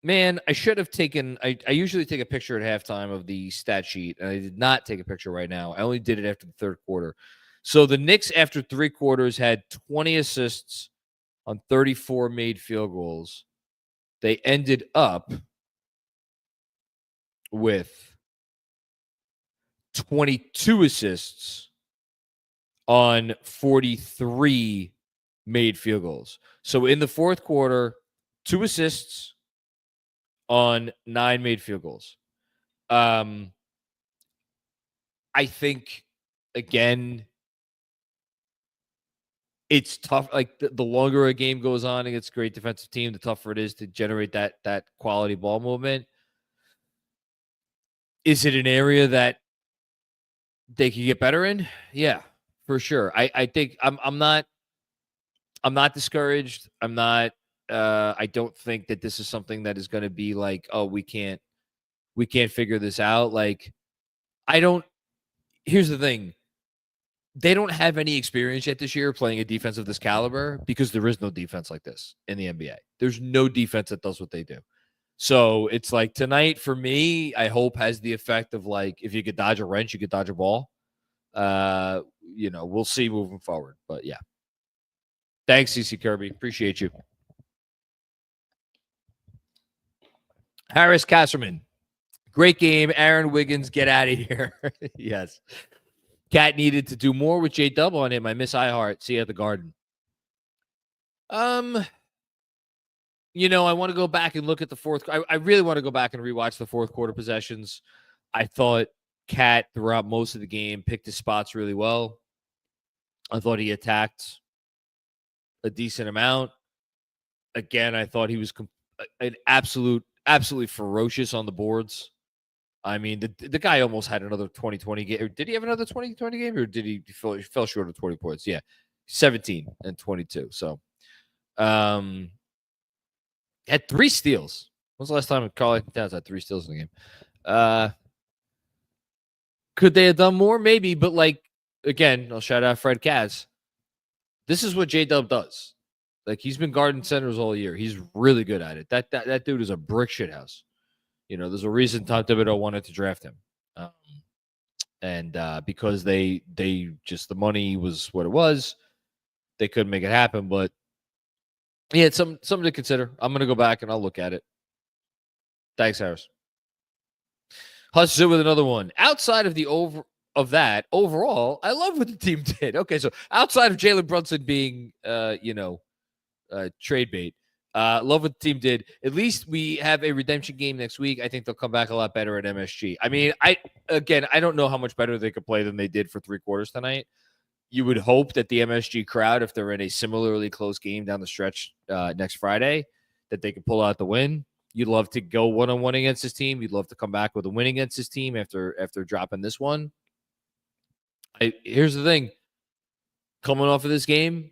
I should have taken. I usually take a picture at halftime of the stat sheet, and I did not take a picture right now. I only did it after the 3rd quarter. So the Knicks, after 3 quarters, had 20 assists on 34 made field goals. They ended up with 22 assists on 43 made field goals. So in the 4th quarter, 2 assists on 9 made field goals. I think, again, it's tough. Like the longer a game goes on against a great defensive team, the tougher it is to generate that quality ball movement. Is it an area that they could get better in? Yeah, for sure. I think I'm not discouraged. I don't think that this is something that is going to be like, oh, we can't figure this out. Like, here's the thing. they don't have any experience yet this year playing a defense of this caliber because there is no defense like this in the NBA. There's no defense that does what they do. So it's like tonight for me, I hope has the effect of like, if you could dodge a wrench, you could dodge a ball. We'll see moving forward, but yeah. Thanks, CC Kirby. Appreciate you. Harris Kasserman. Great game. Aaron Wiggins, get out of here. Yes. Cat needed to do more with J-Dub on him. I miss iHeart. See you at the Garden. I want to go back and look at the fourth. I really want to go back and rewatch the fourth quarter possessions. I thought Cat throughout most of the game picked his spots really well. I thought he attacked a decent amount. Again, I thought he was an absolutely ferocious on the boards. I mean, the guy almost had another 20-20 game. Did he have another 20-20 game, or did he fell short of 20 points? Yeah, 17 and 22. So, had 3 steals. When was the last time Karl Towns had 3 steals in the game? Could they have done more? Maybe, but like again, I'll shout out Fred Kaz. This is what J-Dub does. Like, he's been guarding centers all year. He's really good at it. That dude is a brick shithouse. There's a reason Tom Thibodeau wanted to draft him. Because they just, the money was what it was. They couldn't make it happen. But yeah, it's something to consider. I'm going to go back and I'll look at it. Thanks, Harris. Hudson with another one. Outside of overall, I love what the team did. Okay, so outside of Jalen Brunson being, trade bait, love what the team did. At least we have a redemption game next week. I think they'll come back a lot better at MSG. I mean, I don't know how much better they could play than they did for 3 quarters tonight. You would hope that the MSG crowd, if they're in a similarly close game down the stretch next Friday, that they could pull out the win. You'd love to go 1-on-1 against this team. You'd love to come back with a win against this team after dropping this one. Here's the thing. Coming off of this game,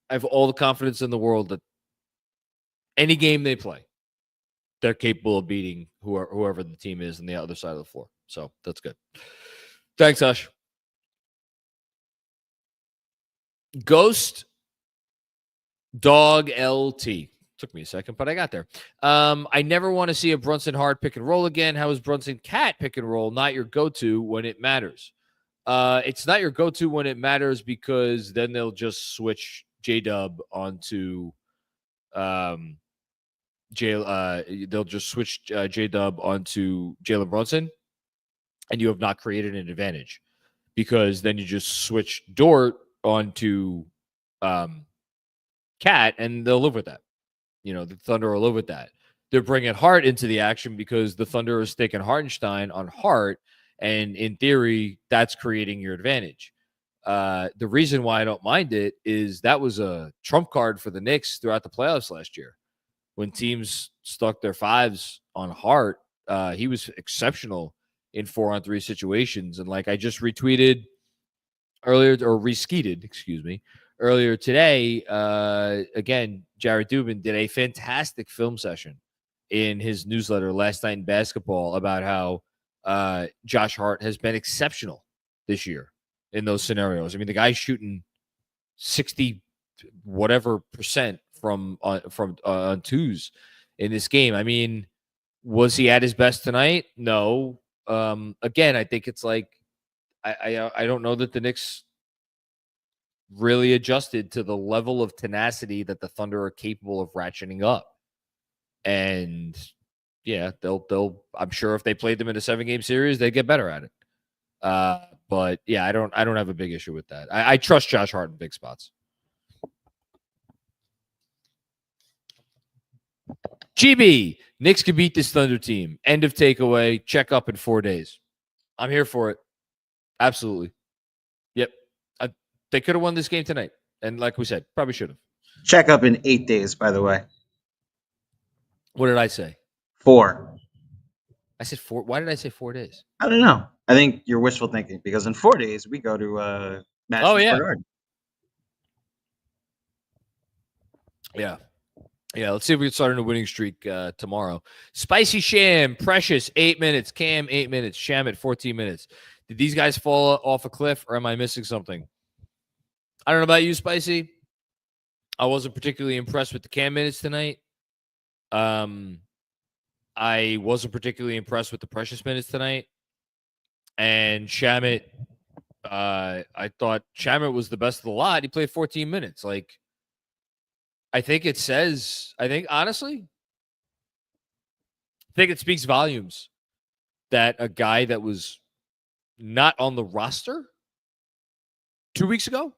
I have all the confidence in the world that any game they play, they're capable of beating whoever the team is on the other side of the floor. So that's good. Thanks, Ash. Ghost Dog LT. Took me a second, but I got there. I never want to see a Brunson Hart pick and roll again. How is Brunson Cat pick and roll not your go-to when it matters? It's not your go-to when it matters because then they'll just switch J-Dub onto they'll just switch J-Dub onto Jalen Brunson, and you have not created an advantage because then you just switch Dort onto Cat, and they'll live with that. The Thunder will live with that. They're bringing Hart into the action because the Thunder is sticking Hartenstein on Hart, and in theory, that's creating your advantage. The reason why I don't mind it is that was a trump card for the Knicks throughout the playoffs last year. When teams stuck their 5s on Hart, he was exceptional in 4-on-3 situations. And like I just retweeted earlier, or reskeeted, excuse me, earlier today, again, Jared Dubin did a fantastic film session in his newsletter Last Night in Basketball about how Josh Hart has been exceptional this year in those scenarios. I mean, the guy's shooting 60 whatever percent from on twos in this game. I mean, was he at his best tonight? No. Again, I think it's like I don't know that the Knicks really adjusted to the level of tenacity that the Thunder are capable of ratcheting up. And yeah, they'll I'm sure if they played them in a 7-game series, they get better at it. But yeah, I don't have a big issue with that. I trust Josh Hart in big spots. GB, Knicks can beat this Thunder team. End of takeaway. Check up in 4 days. I'm here for it. Absolutely. Yep. They could have won this game tonight. And like we said, probably should have.
Check up in 8 days, by the way.
What did I say?
4.
I said 4. Why did I say 4 days?
I don't know. I think you're wishful thinking because in 4 days we go to Madison Square Garden.
Yeah. Yeah, let's see if we can start on a winning streak tomorrow. Spicy Sham, Precious, 8 minutes. Cam, 8 minutes. Sham at 14 minutes. Did these guys fall off a cliff, or am I missing something? I don't know about you, Spicy. I wasn't particularly impressed with the Cam minutes tonight. I wasn't particularly impressed with the Precious minutes tonight. And Shamet, I thought Shamet was the best of the lot. He played 14 minutes. Like, I think it speaks volumes that a guy that was not on the roster 2 weeks ago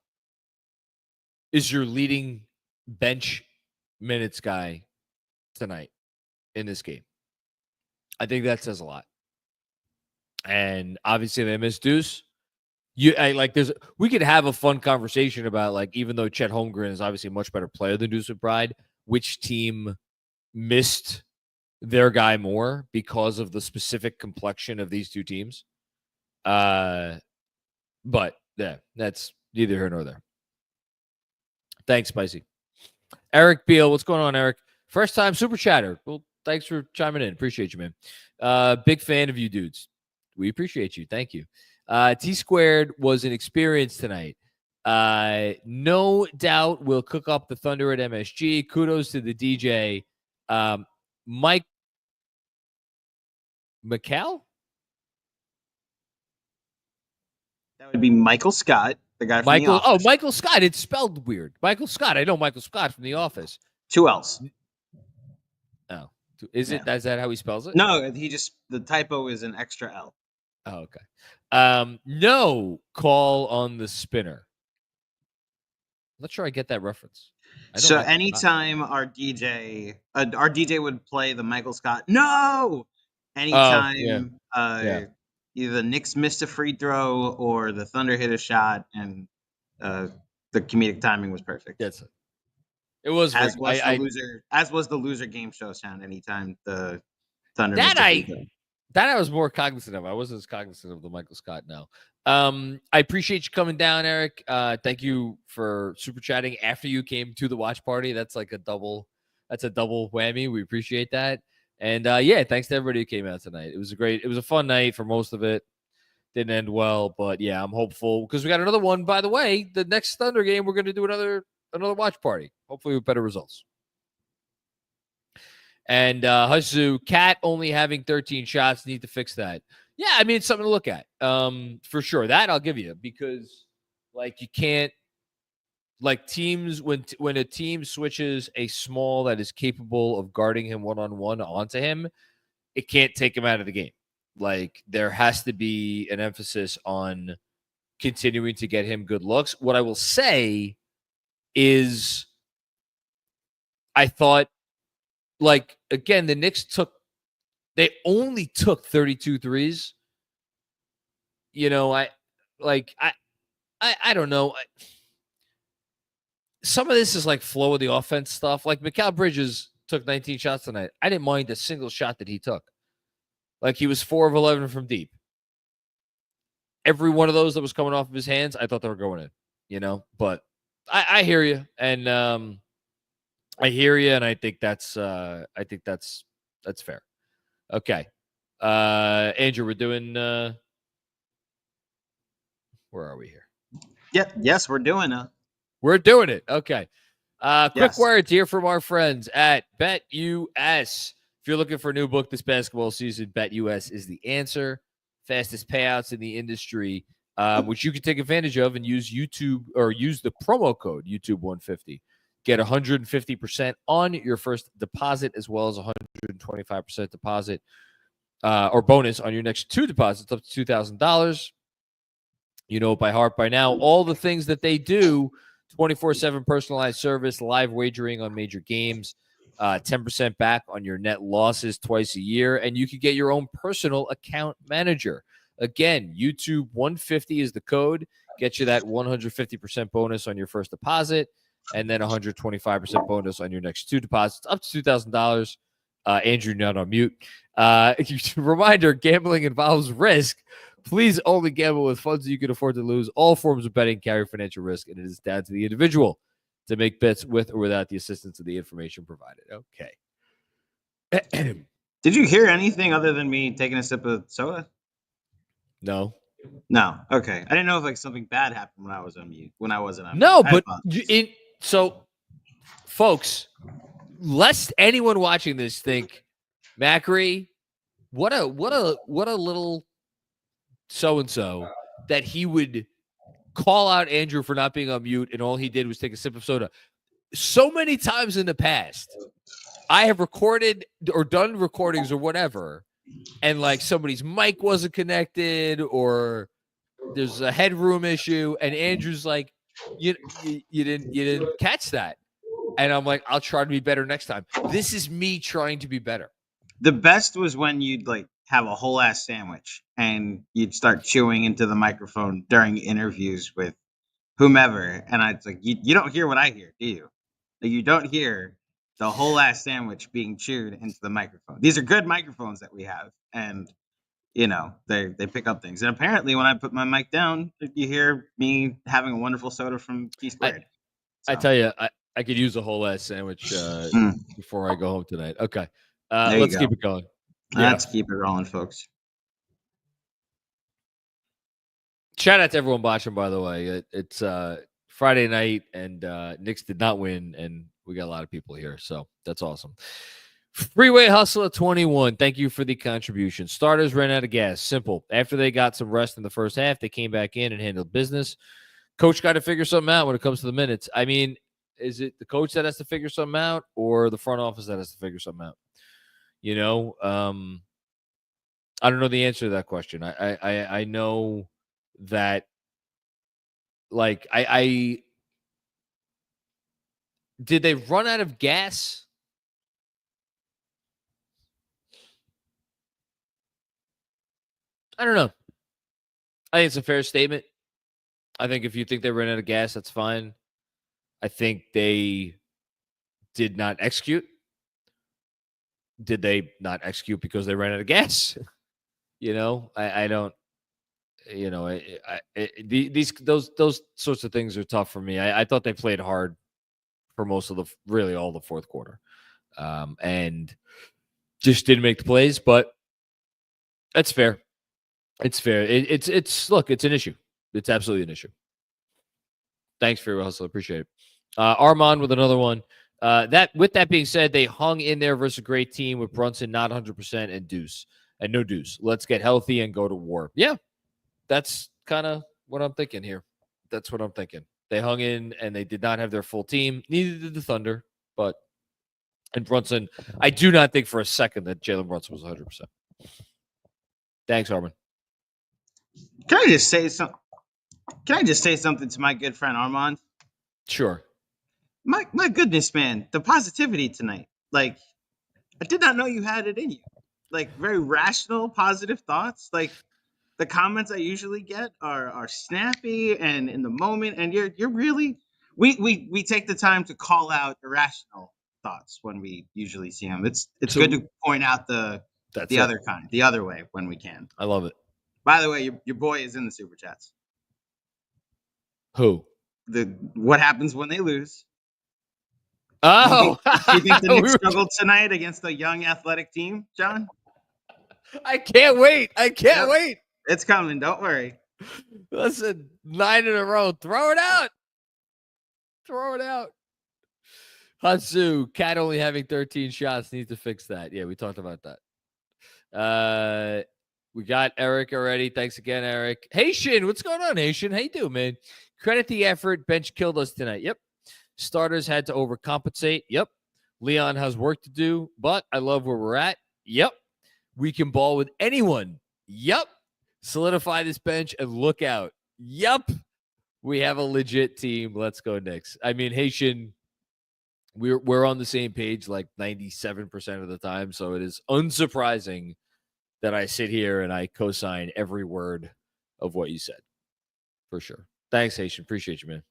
is your leading bench minutes guy tonight in this game. I think that says a lot. And obviously they missed Deuce. We could have a fun conversation about, like, even though Chet Holmgren is obviously a much better player than Deuce McBride, which team missed their guy more because of the specific complexion of these two teams. But yeah, that's neither here nor there. Thanks, Spicy. Eric Beal, what's going on, Eric? First time super chatter. Well, thanks for chiming in. Appreciate you, man. Big fan of you dudes. We appreciate you. Thank you. T Squared was an experience tonight. No doubt we'll cook up the Thunder at MSG. Kudos to the DJ. Mike McCall?
That would be Michael Scott, the guy from The Office.
Oh, Michael Scott. It's spelled weird. Michael Scott. I know Michael Scott from The Office.
2 L's.
Oh. Is that how he spells it?
No, the typo is an extra L.
Oh, okay. No call on the spinner. I'm not sure I get that reference.
So anytime our DJ would play the Michael Scott, no! Anytime either the Knicks missed a free throw or the Thunder hit a shot, and the comedic timing was perfect.
That's it. It was
as was the loser game show sound anytime the Thunder missed a free throw.
That I was more cognizant of. I wasn't as cognizant of the Michael Scott now. I appreciate you coming down, Eric. Thank you for super chatting after you came to the watch party. That's a double whammy. We appreciate that. And thanks to everybody who came out tonight. It was a fun night for most of it. Didn't end well, but yeah, I'm hopeful because we got another one. By the way, the next Thunder game, we're going to do another watch party, hopefully with better results. And Hasu, Cat only having 13 shots, need to fix that. Yeah, I mean, it's something to look at. For sure. That I'll give you, because you can't, teams, when a team switches a small that is capable of guarding him one-on-one onto him, it can't take him out of the game. There has to be an emphasis on continuing to get him good looks. What I will say is I thought, again, the Knicks only took 32 threes. I don't know. Some of this is flow of the offense stuff. Mikal Bridges took 19 shots tonight. I didn't mind a single shot that he took. He was 4 of 11 from deep. Every one of those that was coming off of his hands, I thought they were going in, but I hear you. And, I hear you, and I think that's fair. Okay, Andrew, we're doing. Where are we here?
Yes, we're doing it.
We're doing it. Okay. Quick words here from our friends at BetUS. If you're looking for a new book this basketball season, BetUS is the answer. Fastest payouts in the industry, which you can take advantage of and use YouTube or use the promo code YouTube150. Get 150% on your first deposit, as well as 125% deposit or bonus on your next 2 deposits up to $2,000. You know it by heart by now. All the things that they do: 24/7 personalized service, live wagering on major games, 10% back on your net losses twice a year, and you can get your own personal account manager. Again, YouTube 150 is the code. Get you that 150% bonus on your first deposit, and then 125% bonus on your next 2 deposits up to $2,000. Andrew, not on mute. Reminder, gambling involves risk. Please only gamble with funds that you can afford to lose. All forms of betting carry financial risk, and it is down to the individual to make bets with or without the assistance of the information provided. Okay.
Did you hear anything other than me taking a sip of soda?
No.
No. Okay. I didn't know if like something bad happened when I was on mute. When I wasn't on
No,
mute.
but so, folks, lest anyone watching this think, Macri, what a little so-and-so that he would call out Andrew for not being on mute, and all he did was take a sip of soda. So many times in the past, I have recorded or done recordings or whatever, and like somebody's mic wasn't connected or there's a headroom issue, and Andrew's like, you didn't catch that. And I'm like, I'll try to be better next time. This is me trying to be better.
The best was when you'd like have a whole ass sandwich and you'd start chewing into the microphone during interviews with whomever. And it's like, you don't hear what I hear, do you? Like, you don't hear the whole ass sandwich being chewed into the microphone. These are good microphones that we have. And, they pick up things. And apparently when I put my mic down, you hear me having a wonderful soda from T Squared.
I tell you, I could use a whole ass sandwich before I go home tonight. Okay. Let's keep it going.
Let's keep it rolling, folks.
Shout out to everyone watching, by the way. It's Friday night, and Knicks did not win, and we got a lot of people here, so that's awesome. Freeway Hustle at 21. Thank you for the contribution. Starters ran out of gas. Simple. After they got some rest in the first half, they came back in and handled business. Coach got to figure something out when it comes to the minutes. I mean, is it the coach that has to figure something out or the front office that has to figure something out? I don't know the answer to that question. I know that, like, I did they run out of gas? I don't know. I think it's a fair statement. I think if you think they ran out of gas, that's fine. I think they did not execute. Did they not execute because they ran out of gas? I don't. Those sorts of things are tough for me. I thought they played hard for most of really all the fourth quarter, and just didn't make the plays. But that's fair. It's fair. Look, it's an issue. It's absolutely an issue. Thanks for your hustle. Appreciate it. Armand with another one. With that being said, they hung in there versus a great team with Brunson not 100% and Deuce and no Deuce. Let's get healthy and go to war. Yeah, that's kind of what I'm thinking here. That's what I'm thinking. They hung in and they did not have their full team. Neither did the Thunder, and Brunson. I do not think for a second that Jalen Brunson was 100%. Thanks, Armand.
Can I just say something? Can I just say something to my good friend Armand?
Sure.
My goodness, man, the positivity tonight. Like, I did not know you had it in you. Like, very rational, positive thoughts. Like, the comments I usually get are snappy and in the moment, and you're really we take the time to call out irrational thoughts when we usually see them. It's good to point out the other kind, the other way when we can.
I love it.
By the way, your boy is in the super chats.
Who?
What happens when they lose?
Oh,
you think the Knicks struggled tonight against a young athletic team, John?
I can't wait. Wait.
It's coming. Don't worry.
Listen, 9 in a row. Throw it out. Hatsu, Cat only having 13 shots. Needs to fix that. Yeah, we talked about that. We got Eric already. Thanks again, Eric. Haitian, what's going on, Haitian? How you doing, man? Credit the effort. Bench killed us tonight. Yep. Starters had to overcompensate. Yep. Leon has work to do, but I love where we're at. Yep. We can ball with anyone. Yep. Solidify this bench and look out. Yep. We have a legit team. Let's go Knicks. I mean, Haitian, we're on the same page like 97% of the time, so it is unsurprising that I sit here and I co-sign every word of what you said. For sure. Thanks, Haitian. Appreciate you, man.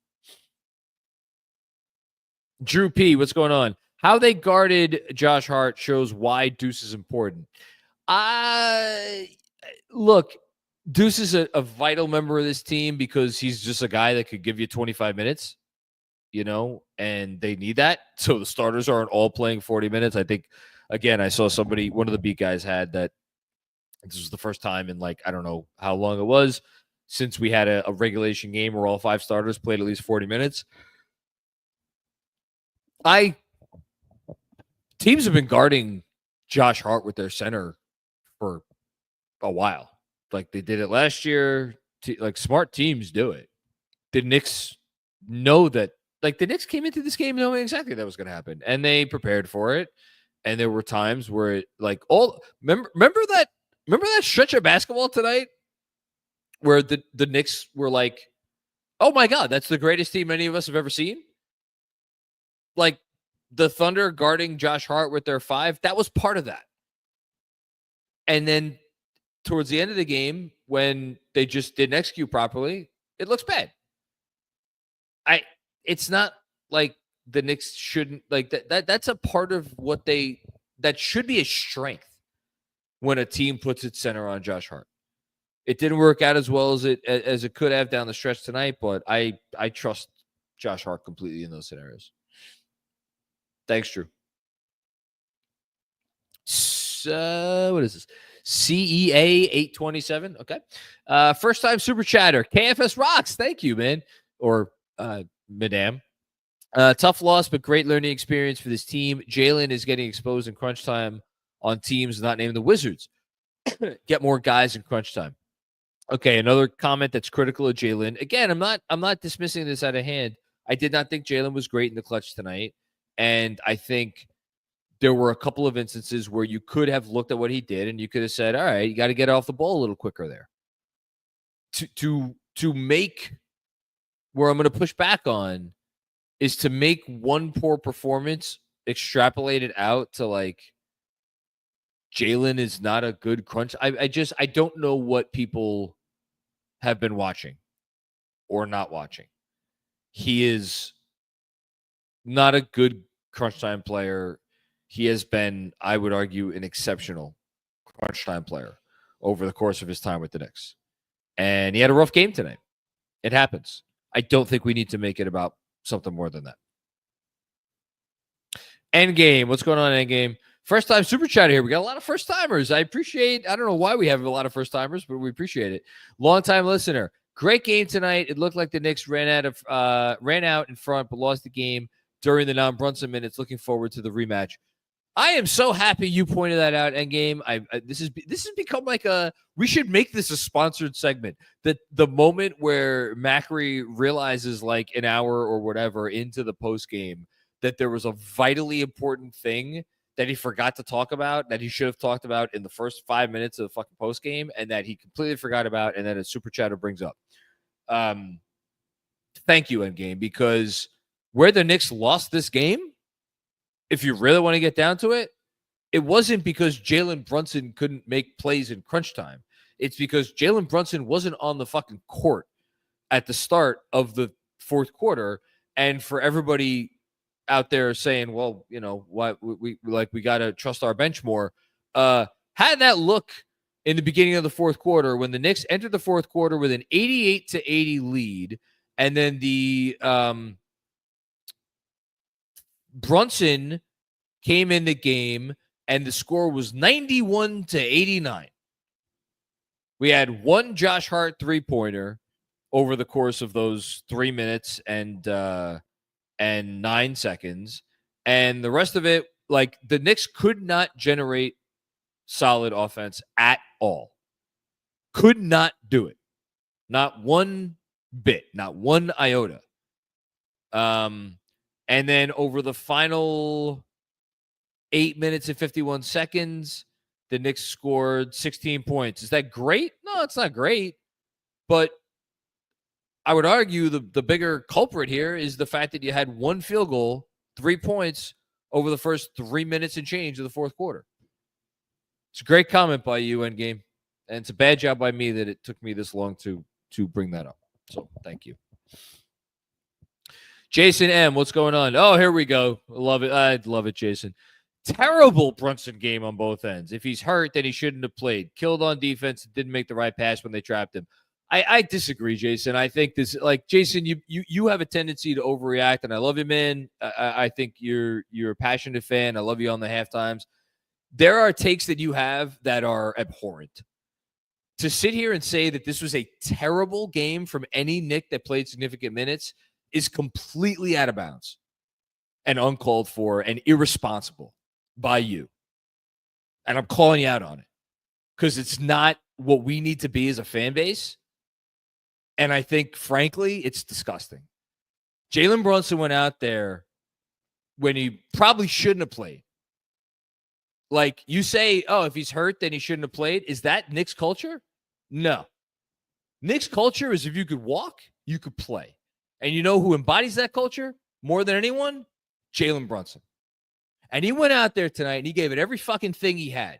Drew P., what's going on? How they guarded Josh Hart shows why Deuce is important. Look, Deuce is a vital member of this team because he's just a guy that could give you 25 minutes, and they need that. So the starters aren't all playing 40 minutes. I think, again, I saw one of the beat guys had that this was the first time in, like, I don't know how long it was, since we had a regulation game where all 5 starters played at least 40 minutes. Teams have been guarding Josh Hart with their center for a while. Like they did it last year. Like smart teams do it. The Knicks know that. Like the Knicks came into this game knowing exactly that was going to happen, and they prepared for it. And there were times where it, like remember that stretch of basketball tonight where the Knicks were like, oh my God, that's the greatest team any of us have ever seen. Like the Thunder guarding Josh Hart with their 5, that was part of that. And then towards the end of the game, when they just didn't execute properly, it looks bad. It's not like the Knicks shouldn't like that. That's a part of what that should be a strength when a team puts its center on Josh Hart. It didn't work out as well as it could have down the stretch tonight, but I trust Josh Hart completely in those scenarios. Thanks, Drew. So, what is this? CEA 827. Okay. First time super chatter. KFS rocks. Thank you, man. Or madam. Tough loss, but great learning experience for this team. Jalen is getting exposed in crunch time on teams not named the Wizards. Get more guys in crunch time. Okay, another comment that's critical of Jalen. Again, I'm not dismissing this out of hand. I did not think Jalen was great in the clutch tonight, and I think there were a couple of instances where you could have looked at what he did and you could have said, all right, you got to get off the ball a little quicker there. To make where I'm going to push back on is to make one poor performance extrapolated out to like Jalen is not a good crunch. I don't know what people have been watching or not watching. He is not a good crunch time player. He has been, I would argue, an exceptional crunch time player over the course of his time with the Knicks. And he had a rough game tonight. It happens. I don't think we need to make it about something more than that. Endgame. What's going on, Endgame? First time super chat here. We got a lot of first timers. I don't know why we have a lot of first timers, but we appreciate it. Long time listener. Great game tonight. It looked like the Knicks ran out in front, but lost the game during the non-Brunson minutes. Looking forward to the rematch. I am so happy you pointed that out, Endgame. This has become like we should make this a sponsored segment. The moment where Macri realizes like an hour or whatever into the post game that there was a vitally important thing that he forgot to talk about, that he should have talked about in the first 5 minutes of the fucking post game, and that he completely forgot about, and then a super chatter brings up. Thank you, Endgame, because where the Knicks lost this game, if you really want to get down to it, it wasn't because Jalen Brunson couldn't make plays in crunch time. It's because Jalen Brunson wasn't on the fucking court at the start of the fourth quarter. And for everybody out there saying, well, you know, why we got to trust our bench more, had that look in the beginning of the fourth quarter when the Knicks entered the fourth quarter with an 88-80 lead, and then the Brunson came in the game and the score was 91-89. We had one Josh Hart 3-pointer over the course of those 3 minutes and 9 seconds. And the rest of it, like the Knicks could not generate solid offense at all. Could not do it. Not one bit, not one iota. And then over the final 8 minutes and 51 seconds, the Knicks scored 16 points. Is that great? No, it's not great. But I would argue the bigger culprit here is the fact that you had one field goal, 3 points over the first 3 minutes and change of the fourth quarter. It's a great comment by you, Endgame. And it's a bad job by me that it took me this long to bring that up. So thank you. Jason M., what's going on? Oh, here we go. Love it. I love it, Jason. Terrible Brunson game on both ends. If he's hurt, then he shouldn't have played. Killed on defense, didn't make the right pass when they trapped him. I disagree, Jason. I think this, like, Jason, you have a tendency to overreact, and I love you, man. I think you're a passionate fan. I love you on the halftimes. There are takes that you have that are abhorrent. to sit here and say that this was a terrible game from any Knick that played significant minutes is completely out of bounds and uncalled for and irresponsible by you. And I'm calling you out on it because it's not what we need to be as a fan base. And I think, frankly, it's disgusting. Jalen Brunson went out there when he probably shouldn't have played. Like, you say, oh, if he's hurt, then he shouldn't have played. Is that Knicks culture? No. Knicks culture is if you could walk, you could play. And you know who embodies that culture more than anyone? Jalen Brunson. And he went out there tonight and he gave it every fucking thing he had.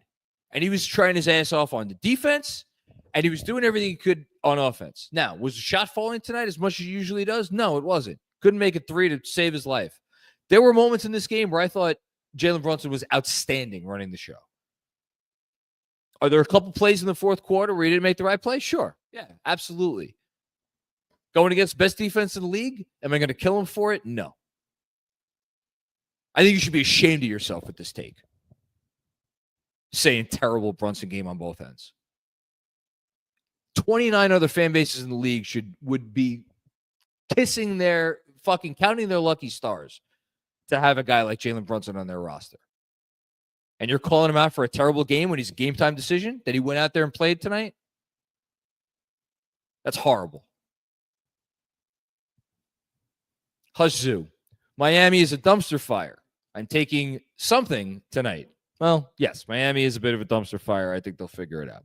And he was trying his ass off on the defense, and he was doing everything he could on offense. Now, was the shot falling tonight as much as he usually does? No, it wasn't. Couldn't make a three to save his life. There were moments in this game where I thought Jalen Brunson was outstanding running the show. Are there a couple plays in the fourth quarter where he didn't make the right play? Sure. Yeah, absolutely. Going against best defense in the league? Am I going to kill him for it? No. I think you should be ashamed of yourself with this take. Saying terrible Brunson game on both ends. 29 other fan bases in the league would be kissing their fucking counting their lucky stars to have a guy like Jalen Brunson on their roster. And you're calling him out for a terrible game when he's a game time decision that he went out there and played tonight? That's horrible. Hush Zoo. Miami is a dumpster fire. I'm taking something tonight. Well, yes, Miami is a bit of a dumpster fire. I think they'll figure it out.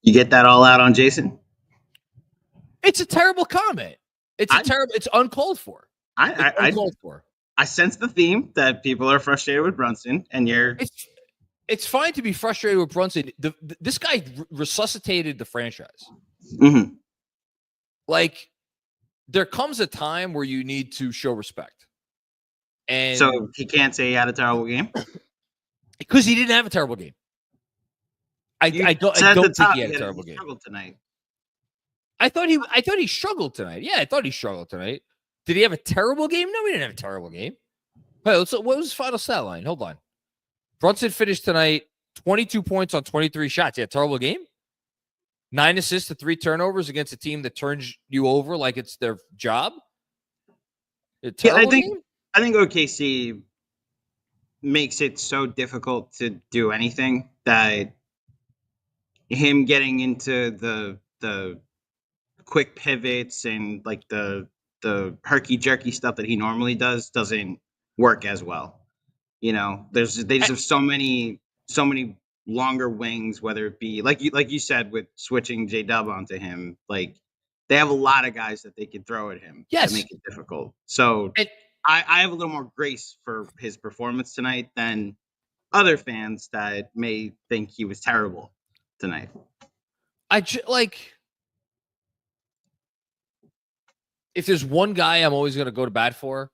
You get that all out on Jason?
It's a terrible comment. It's uncalled for.
I sense the theme that people are frustrated with Brunson, and
it's fine to be frustrated with Brunson. This guy resuscitated the franchise.
Mm-hmm.
Like, there comes a time where you need to show respect. And
so he can't say he had a terrible game?
Because he didn't have a terrible game. I don't think he had a terrible game.
Tonight.
I thought he struggled tonight. Yeah, I thought he struggled tonight. Did he have a terrible game? No, he didn't have a terrible game. Hey, what was his final stat line? Hold on. Brunson finished tonight 22 points on 23 shots. He had a terrible game? 9 assists to 3 turnovers against a team that turns you over like it's their job?
I think OKC makes it so difficult to do anything that him getting into the quick pivots and like the herky jerky stuff that he normally does doesn't work as well. You know, they just have so many longer wings, whether it be like you said with switching J-Dub onto him, like they have a lot of guys that they can throw at him that make it difficult. So I have a little more grace for his performance tonight than other fans that may think he was terrible tonight.
If there's one guy I'm always going to go to bat for,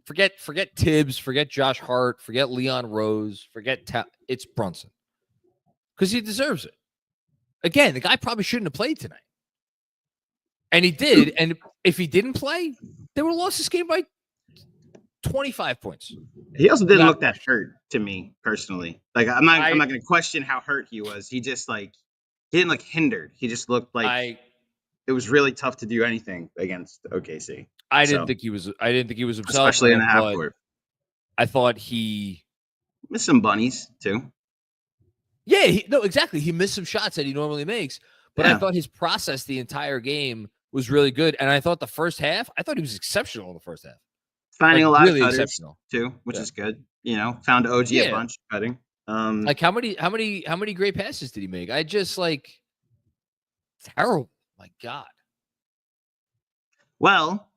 forget Tibbs, forget Josh Hart, forget Leon Rose, it's Brunson. Because he deserves it. Again, the guy probably shouldn't have played tonight. And he did. And if he didn't play, they would have lost this game by 25 points.
He also didn't look that hurt to me personally. Like I'm not going to question how hurt he was. He just he didn't look hindered. He just looked like it was really tough to do anything against OKC.
I didn't think he was himself,
especially in the half court.
I thought he
missed some bunnies too.
Yeah, exactly. He missed some shots that he normally makes, but I thought his process the entire game was really good. And I thought the first half, he was exceptional in the first half.
Finding a lot of cutters too, which is good. You know, found OG a bunch cutting.
How many great passes did he make? I just terrible. My God.
Well,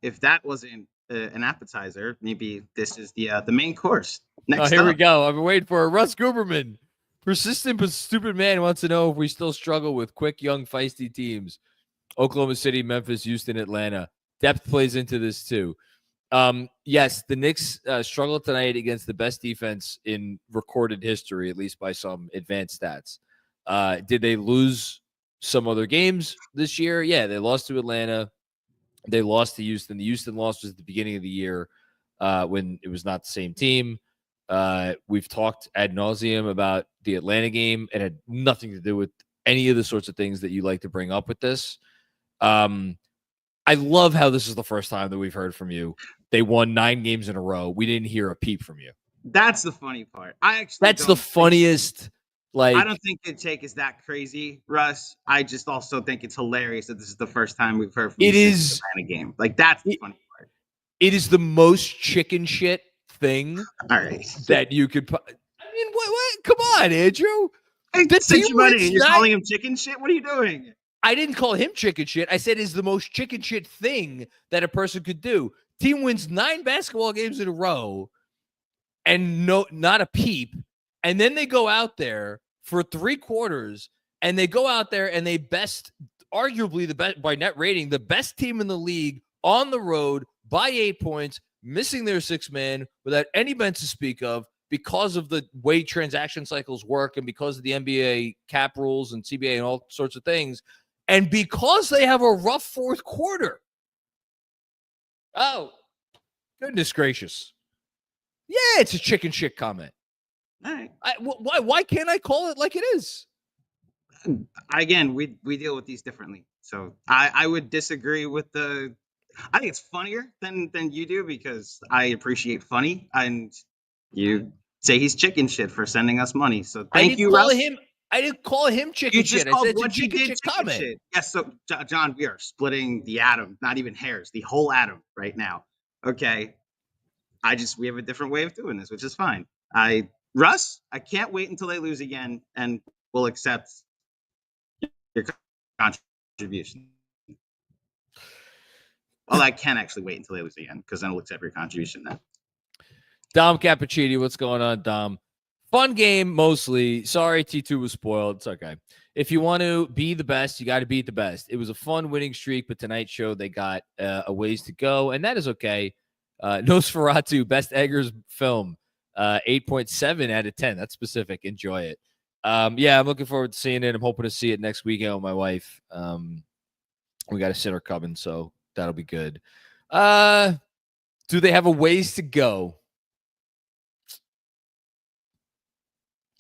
if that wasn't an appetizer, maybe this is the main course. Next
here we go. I've been waiting for Russ Guberman. Persistent but stupid man wants to know if we still struggle with quick, young, feisty teams. Oklahoma City, Memphis, Houston, Atlanta. Depth plays into this too. Yes, the Knicks struggled tonight against the best defense in recorded history, at least by some advanced stats. Did they lose some other games this year? Yeah, they lost to Atlanta. They lost to Houston. The Houston loss was at the beginning of the year when it was not the same team. We've talked ad nauseum about the Atlanta game. It had nothing to do with any of the sorts of things that you like to bring up with this. I love how this is the first time that we've heard from you. They won 9 games in a row. We didn't hear a peep from you.
That's the funny part.
That's the funniest.
I don't think the take is that crazy, Russ. I just also think it's hilarious that this is the first time we've heard from you since the Atlanta game. Like, that's the funny part.
It is the most chicken shit thing
All right.
that you could. I mean, what? Come on, Andrew.
Hey, sent you money and you're calling him chicken shit? What are you doing?
I didn't call him chicken shit. I said it's the most chicken shit thing that a person could do. Team wins 9 basketball games in a row and not a peep. And then they go out there for 3 quarters and they go out there and they arguably the best by net rating, the best team in the league on the road by 8 points, missing their 6 man without any bench to speak of because of the way transaction cycles work and because of the NBA cap rules and CBA and all sorts of things. And because they have a rough 4th quarter. Oh, goodness gracious. Yeah, it's a chicken shit comment.
All right.
Why can't I call it like it is?
Again, we deal with these differently. So I would disagree with I think it's funnier than you do because I appreciate funny. And you say he's chicken shit for sending us money. So thank you, Russ.
I didn't call him chicken shit. I said it's a chicken shit comment.
Shit. Yes, so John, we are splitting the atom, not even hairs, the whole atom right now. Okay. We have a different way of doing this, which is fine. Russ, I can't wait until they lose again, and we'll accept your contribution. Well, I can actually wait until they lose again, because then we'll accept your contribution then.
Dom Cappuccini, what's going on, Dom? Fun game, mostly. Sorry, T2 was spoiled. It's okay. If you want to be the best, you got to beat the best. It was a fun winning streak, but tonight's show, they got a ways to go, and that is okay. Nosferatu, best Eggers film, 8.7 out of 10. That's specific. Enjoy it. Yeah, I'm looking forward to seeing it. I'm hoping to see it next weekend with my wife. We got a sitter coming, so that'll be good. Do they have a ways to go?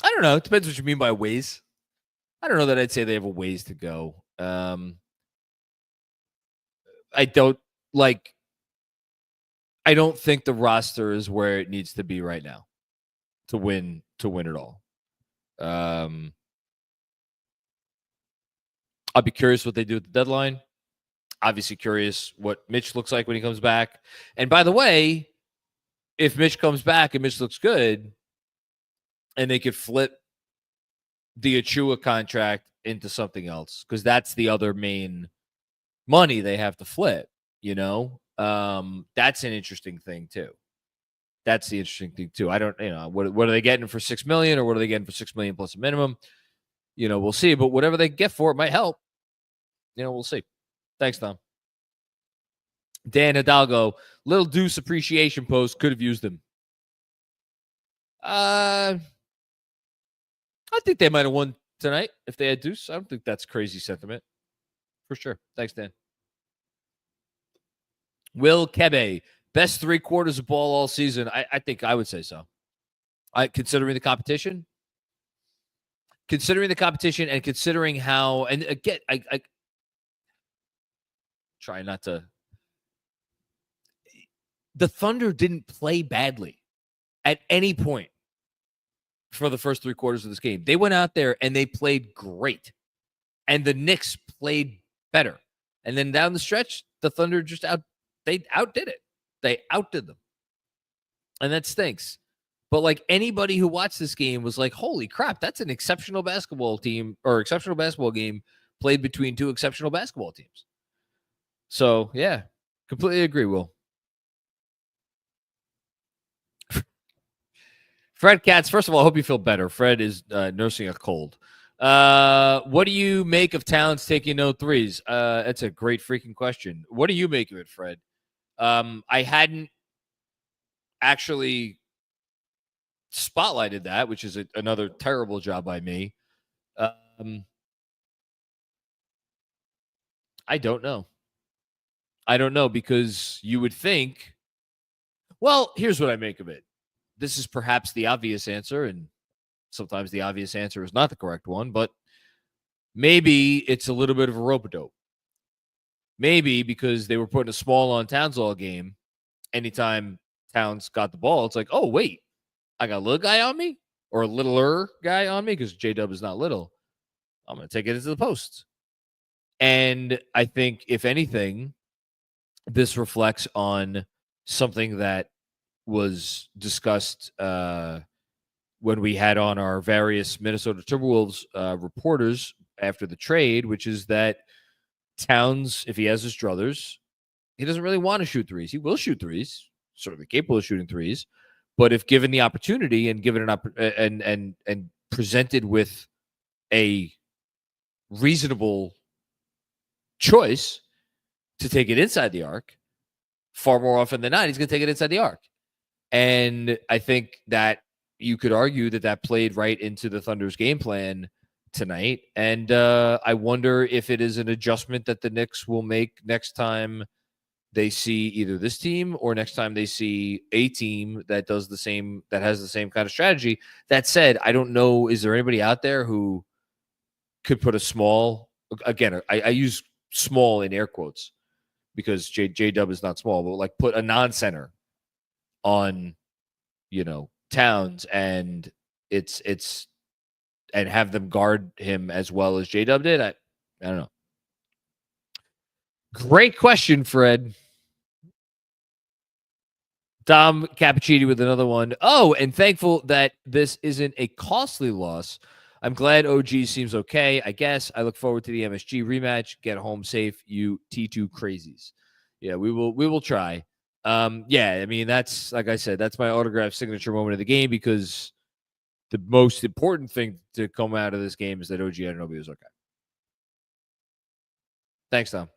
I don't know. It depends what you mean by ways. I don't know that I'd say they have a ways to go. I don't think the roster is where it needs to be right now to win it all. I'll be curious what they do at the deadline. Obviously curious what Mitch looks like when he comes back. And by the way, if Mitch comes back and Mitch looks good, and they could flip the Achua contract into something else, because that's the other main money they have to flip, that's an interesting thing too. That's the interesting thing too. I don't, what are they getting for $6 million, or what are they getting for $6 million plus a minimum? We'll see. But whatever they get for it might help. We'll see. Thanks, Tom. Dan Hidalgo, little Deuce appreciation post. Could have used them. I think they might have won tonight if they had Deuce. I don't think that's crazy sentiment. For sure. Thanks, Dan. Will Kebe, best 3 quarters of ball all season. I think I would say so. Considering the competition and considering how, and again, I try not to. The Thunder didn't play badly at any point for the first 3 quarters of this game. They went out there and they played great. And the Knicks played better. And then down the stretch, the Thunder they outdid it. They outdid them. And that stinks. But like anybody who watched this game was like, holy crap, that's an exceptional basketball team or exceptional basketball game played between 2 exceptional basketball teams. So, yeah, completely agree, Will. Fred Katz, first of all, I hope you feel better. Fred is nursing a cold. What do you make of Towns taking no threes? That's a great freaking question. What do you make of it, Fred? I hadn't actually spotlighted that, which is another terrible job by me. I don't know. I don't know, because you would think, well, here's what I make of it. this is perhaps the obvious answer, and sometimes the obvious answer is not the correct one, but maybe it's a little bit of a rope-a-dope. Maybe because they were putting a small on Towns all game, anytime Towns got the ball, it's like, oh, wait, I got a little guy on me or a littler guy on me because J-Dub is not little. I'm going to take it into the post. And I think, if anything, this reflects on something that was discussed when we had on our various Minnesota Timberwolves reporters after the trade, which is that Towns, if he has his druthers, he doesn't really want to shoot threes. He will shoot threes, certainly capable of shooting threes, but if given the opportunity and given and presented with a reasonable choice to take it inside the arc, far more often than not, he's going to take it inside the arc. And I think that you could argue that that played right into the Thunder's game plan tonight. And I wonder if it is an adjustment that the Knicks will make next time they see either this team or next time they see a team that does the same, that has the same kind of strategy. That said, I don't know, is there anybody out there who could put a small, again, I use small in air quotes because J-Dub is not small, but like put a non-center on, Towns and it's and have them guard him as well as J-Dub did? I don't know. Great question, Fred. Dom Cappuccini with another one. Oh, and thankful that this isn't a costly loss. I'm glad OG seems okay, I guess. I look forward to the MSG rematch. Get home safe, you T2 crazies. Yeah, we will try. Yeah, I mean, that's, like I said, that's my autograph signature moment of the game, because the most important thing to come out of this game is that OG Anunoby was okay. Thanks, Tom.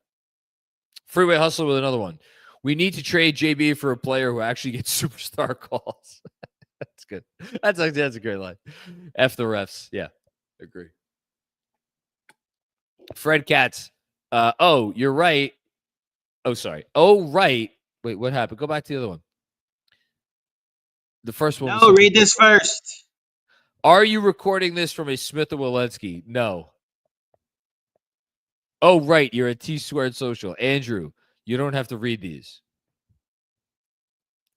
Freeway Hustler with another one. We need to trade JB for a player who actually gets superstar calls. That's good. That's a great line. F the refs. Yeah, agree. Fred Katz. Oh, you're right. Oh, sorry. Oh, right. Wait, what happened? Go back to the other one. The first one.
No, read this first.
Are you recording this from a Smith & Walensky? No. Oh, right. You're at T-Squared Social. Andrew, you don't have to read these.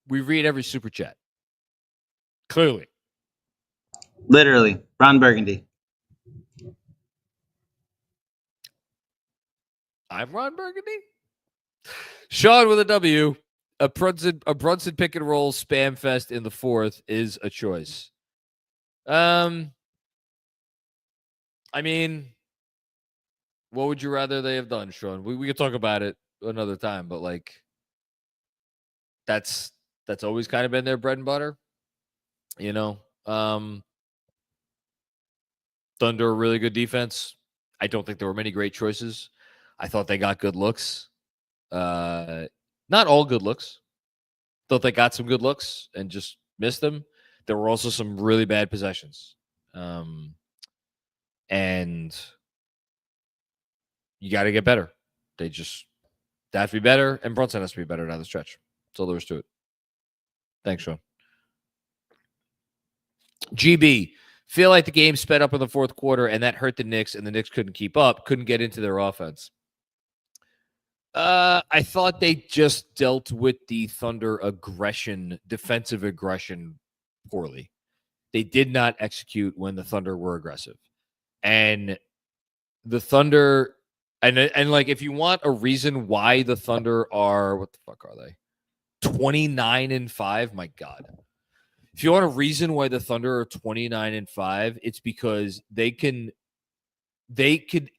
We read every super chat. Clearly.
Literally. Ron Burgundy.
I'm Ron Burgundy. Sean with a W. A Brunson pick and roll spam fest in the fourth is a choice. I mean, what would you rather they have done, Sean? We could talk about it another time, but like that's always kind of been their bread and butter. Thunder, a really good defense. I don't think there were many great choices. I thought they got good looks. Not all good looks. Thought they got some good looks and just missed them. There were also some really bad possessions. And you got to get better. They have to be better, and Brunson has to be better down the stretch. That's all there is to it. Thanks, Sean. GB, feel like the game sped up in the fourth quarter, and that hurt the Knicks, and the Knicks couldn't keep up, couldn't get into their offense. I thought they just dealt with the Thunder defensive aggression, poorly. They did not execute when the Thunder were aggressive. And the Thunder, and like, if you want a reason why the Thunder are, what the fuck are they? 29-5? My God. If you want a reason why the Thunder are 29-5, it's because they could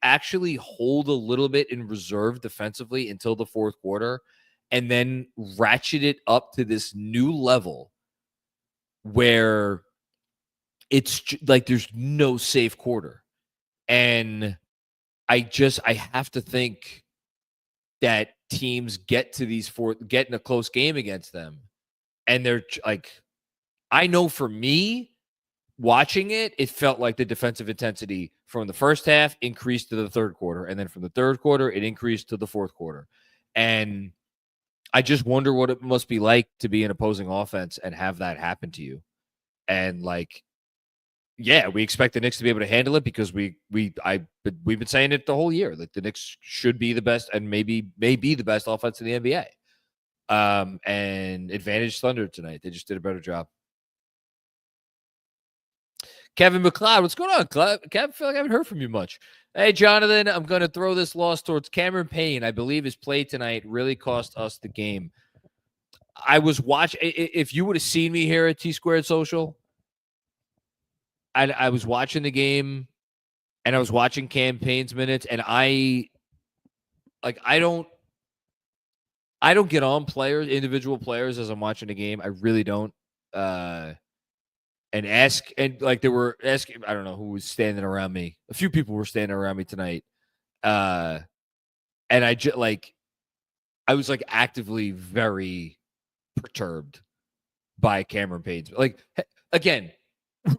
actually hold a little bit in reserve defensively until the fourth quarter and then ratchet it up to this new level where it's like there's no safe quarter. And I have to think that teams get in a close game against them, and they're like, I know for me, watching it felt like the defensive intensity from the first half increased to the third quarter. And then from the third quarter, it increased to the fourth quarter. And I just wonder what it must be like to be an opposing offense and have that happen to you. And like, yeah, we expect the Knicks to be able to handle it because we've been saying it the whole year that the Knicks should be the best and may be the best offense in the NBA. And advantage Thunder tonight. They just did a better job. Kevin McLeod, what's going on, Kevin? I feel like I haven't heard from you much. Hey, Jonathan, I'm going to throw this loss towards Cameron Payne. I believe his play tonight really cost us the game. I was watching. If you would have seen me here at T-Squared Social, I was watching the game, and I was watching Cam Payne's minutes, and I don't get on individual players as I'm watching the game. I really don't. And they were asking, I don't know who was standing around me. A few people were standing around me tonight. And I was like actively very perturbed by Cameron Payne's. Like, again,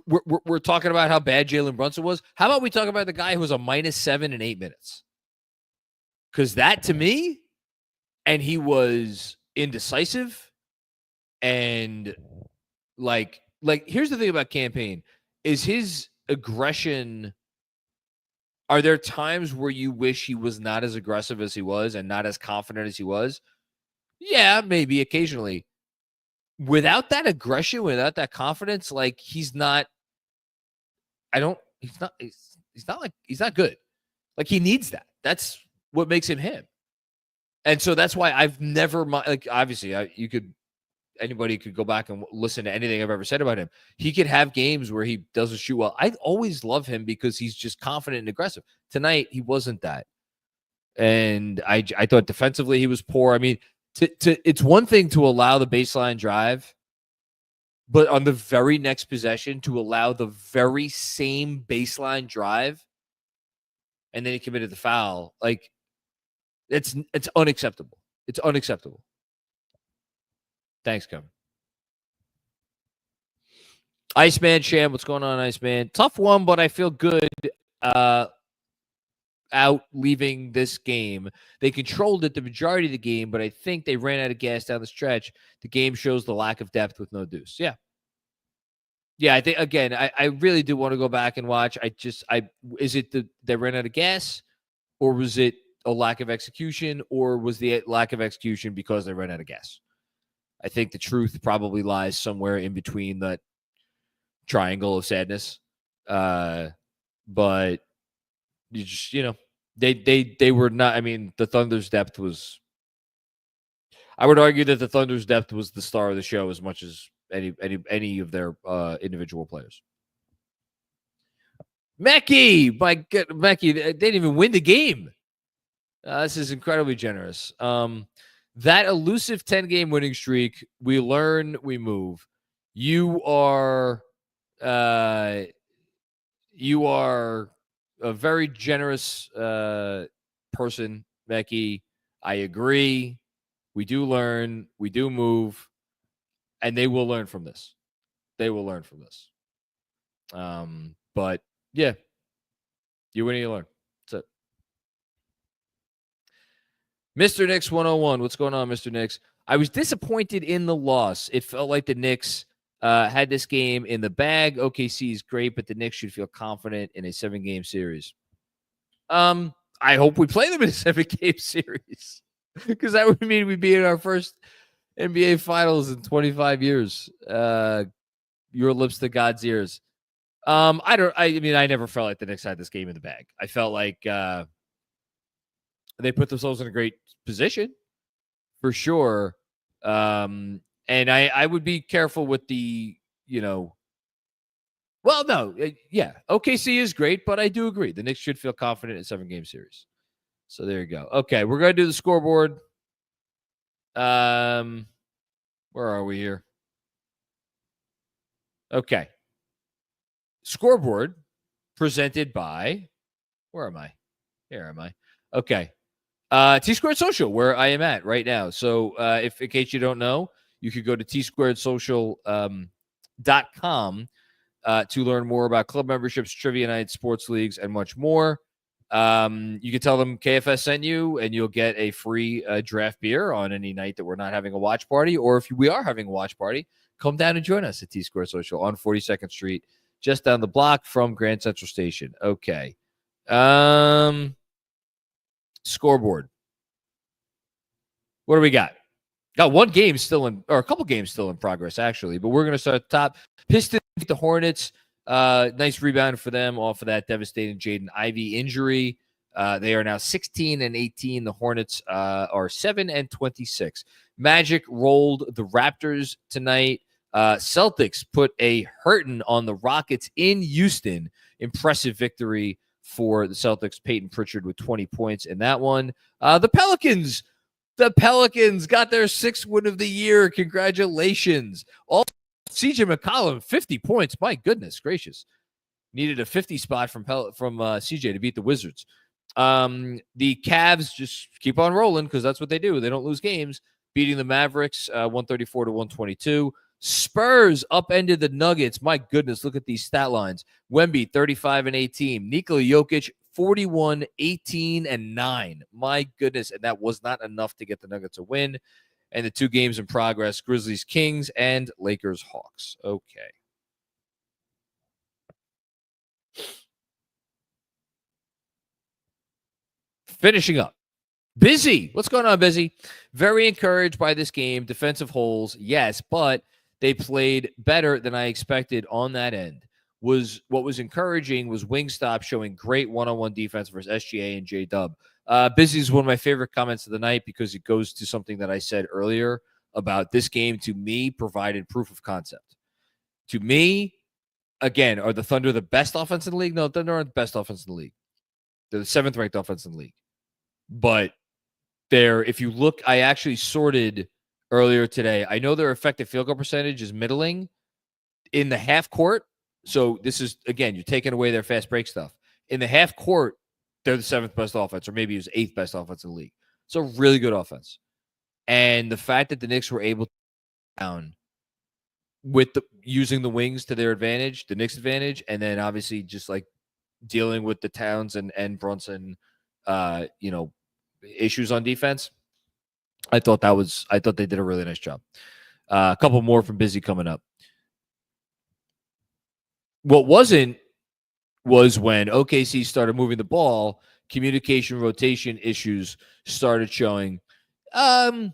we're talking about how bad Jalen Brunson was. How about we talk about the guy who was a -7 in 8 minutes? Because that to me, and he was indecisive and like here's the thing about Cam Payne is his aggression. Are there times where you wish he was not as aggressive as he was and not as confident as he was? Yeah, maybe occasionally. Without that aggression, without that confidence, like he's not good. Like he needs that. That's what makes him him. And so that's why I've never like obviously anybody could go back and listen to anything I've ever said about him. He could have games where he doesn't shoot well. I always love him because he's just confident and aggressive. Tonight, he wasn't that. And I thought defensively he was poor. I mean, it's one thing to allow the baseline drive, but on the very next possession to allow the very same baseline drive, and then he committed the foul. Like, it's unacceptable. It's unacceptable. Thanks, Kevin. Iceman Sham, what's going on, Iceman? Tough one, but I feel good out leaving this game. They controlled it the majority of the game, but I think they ran out of gas down the stretch. The game shows the lack of depth with no deuce. Yeah. Yeah, I think, again, I really do want to go back and watch. Is it they ran out of gas, or was it a lack of execution, or was the lack of execution because they ran out of gas? I think the truth probably lies somewhere in between that triangle of sadness. But you just, they were not. I mean, the Thunder's depth was. I would argue that the Thunder's depth was the star of the show as much as any of their individual players. Mecky, my God, Mecky, they didn't even win the game. This is incredibly generous. That elusive 10-game winning streak, we learn, we move. You are a very generous person, Becky. I agree. We do learn, we do move, and they will learn from this. They will learn from this. But yeah, you win and you learn. That's it. Mr. Knicks 101. What's going on, Mr. Knicks? I was disappointed in the loss. It felt like the Knicks had this game in the bag. OKC is great, but the Knicks should feel confident in a 7-game series. I hope we play them in a 7-game series because that would mean we'd be in our first NBA Finals in 25 years. Your lips to God's ears. I never felt like the Knicks had this game in the bag. I felt like they put themselves in a great position for sure. And I would be careful with the, OKC is great, but I do agree. The Knicks should feel confident in a 7-game series. So there you go. Okay, we're going to do the scoreboard. Where are we here? Okay. Scoreboard presented by, where am I? Here am I. Okay. T-Squared Social, where I am at right now. So if in case you don't know, you could go to tsquaredsocial.com to learn more about club memberships, trivia nights, sports leagues, and much more. You can tell them KFS sent you, and you'll get a free draft beer on any night that we're not having a watch party. Or if we are having a watch party, come down and join us at T Square Social on 42nd Street, just down the block from Grand Central Station. Okay. Scoreboard. What do we got? Got one game still in, or a couple games still in progress, actually. But we're going to start at the top. Pistons, the Hornets. Nice rebound for them off of that devastating Jaden Ivey injury. They are now 16-18. The Hornets are 7-26. Magic rolled the Raptors tonight. Celtics put a hurting on the Rockets in Houston. Impressive victory for the Celtics. Peyton Pritchard with 20 points in that one. The Pelicans got their 6th win of the year. Congratulations. Also, CJ McCollum, 50 points. My goodness gracious. Needed a 50 spot from CJ to beat the Wizards. The Cavs just keep on rolling because that's what they do. They don't lose games. Beating the Mavericks 134-122. Spurs upended the Nuggets. My goodness, look at these stat lines. Wemby, 35-18. Nikola Jokic, 41, 18, and 9. My goodness. And that was not enough to get the Nuggets a win. And the 2 games in progress, Grizzlies, Kings, and Lakers, Hawks. Okay. Finishing up. Busy. What's going on, Busy? Very encouraged by this game. Defensive holes, yes, but they played better than I expected on that end. What was encouraging was Wingstop showing great one-on-one defense versus SGA and J-Dub. Busy is one of my favorite comments of the night because it goes to something that I said earlier about this game, to me, provided proof of concept. To me, again, are the Thunder the best offense in the league? No, Thunder aren't the best offense in the league. They're the 7th-ranked offense in the league. But if you look, I actually sorted earlier today. I know their effective field goal percentage is middling in the half court. So this is, again, you're taking away their fast break stuff. In the half court, they're the 7th best offense, or maybe it was 8th best offense in the league. So really good offense. And the fact that the Knicks were able to down with using the wings to their advantage, the Knicks' advantage, and then obviously just like dealing with the Towns and Brunson, issues on defense. I thought they did a really nice job. A couple more from Busy coming up. What wasn't was when OKC started moving the ball, communication rotation issues started showing. That's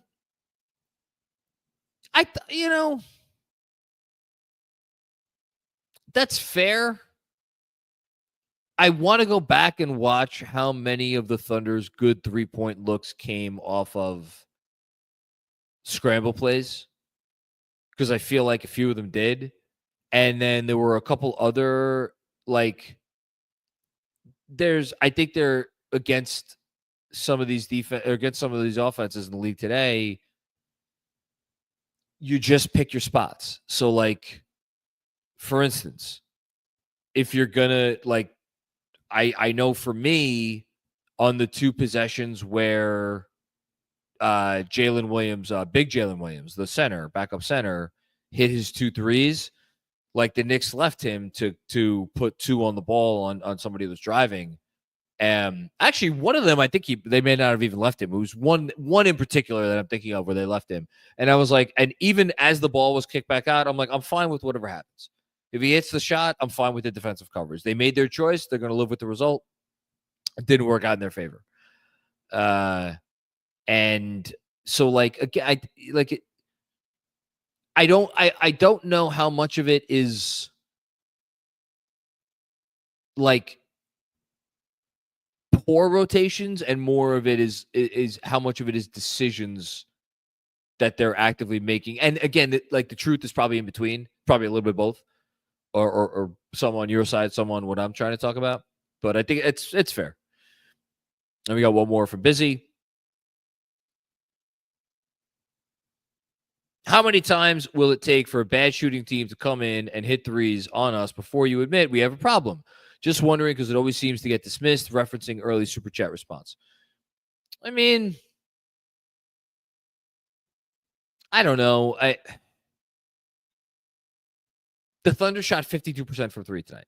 fair. I want to go back and watch how many of the Thunder's good 3-point looks came off of scramble plays, because I feel like a few of them did. And then there were a couple other, I think they're against some of these against some of these offenses in the league today. You just pick your spots. So, for instance, if you're gonna I know for me, on the 2 possessions where Jalen Williams, big Jalen Williams, the center, backup center, hit his 2 threes, the Knicks left him to put 2 on the ball on somebody that was driving. Actually, one of them, I think they may not have even left him. It was one in particular that I'm thinking of where they left him. And I was like, and even as the ball was kicked back out, I'm like, I'm fine with whatever happens. If he hits the shot, I'm fine with the defensive coverage. They made their choice. They're going to live with the result. It didn't work out in their favor. And so again, I don't know how much of it is poor rotations, and more of it is how much of it is decisions that they're actively making. And again, the truth is probably in between, probably a little bit both, or some on your side, some on what I'm trying to talk about. But I think it's fair. And we got one more from Busy. How many times will it take for a bad shooting team to come in and hit threes on us before you admit we have a problem? Just wondering, because it always seems to get dismissed, referencing early Super Chat response. I mean, I don't know. The Thunder shot 52% from 3 tonight.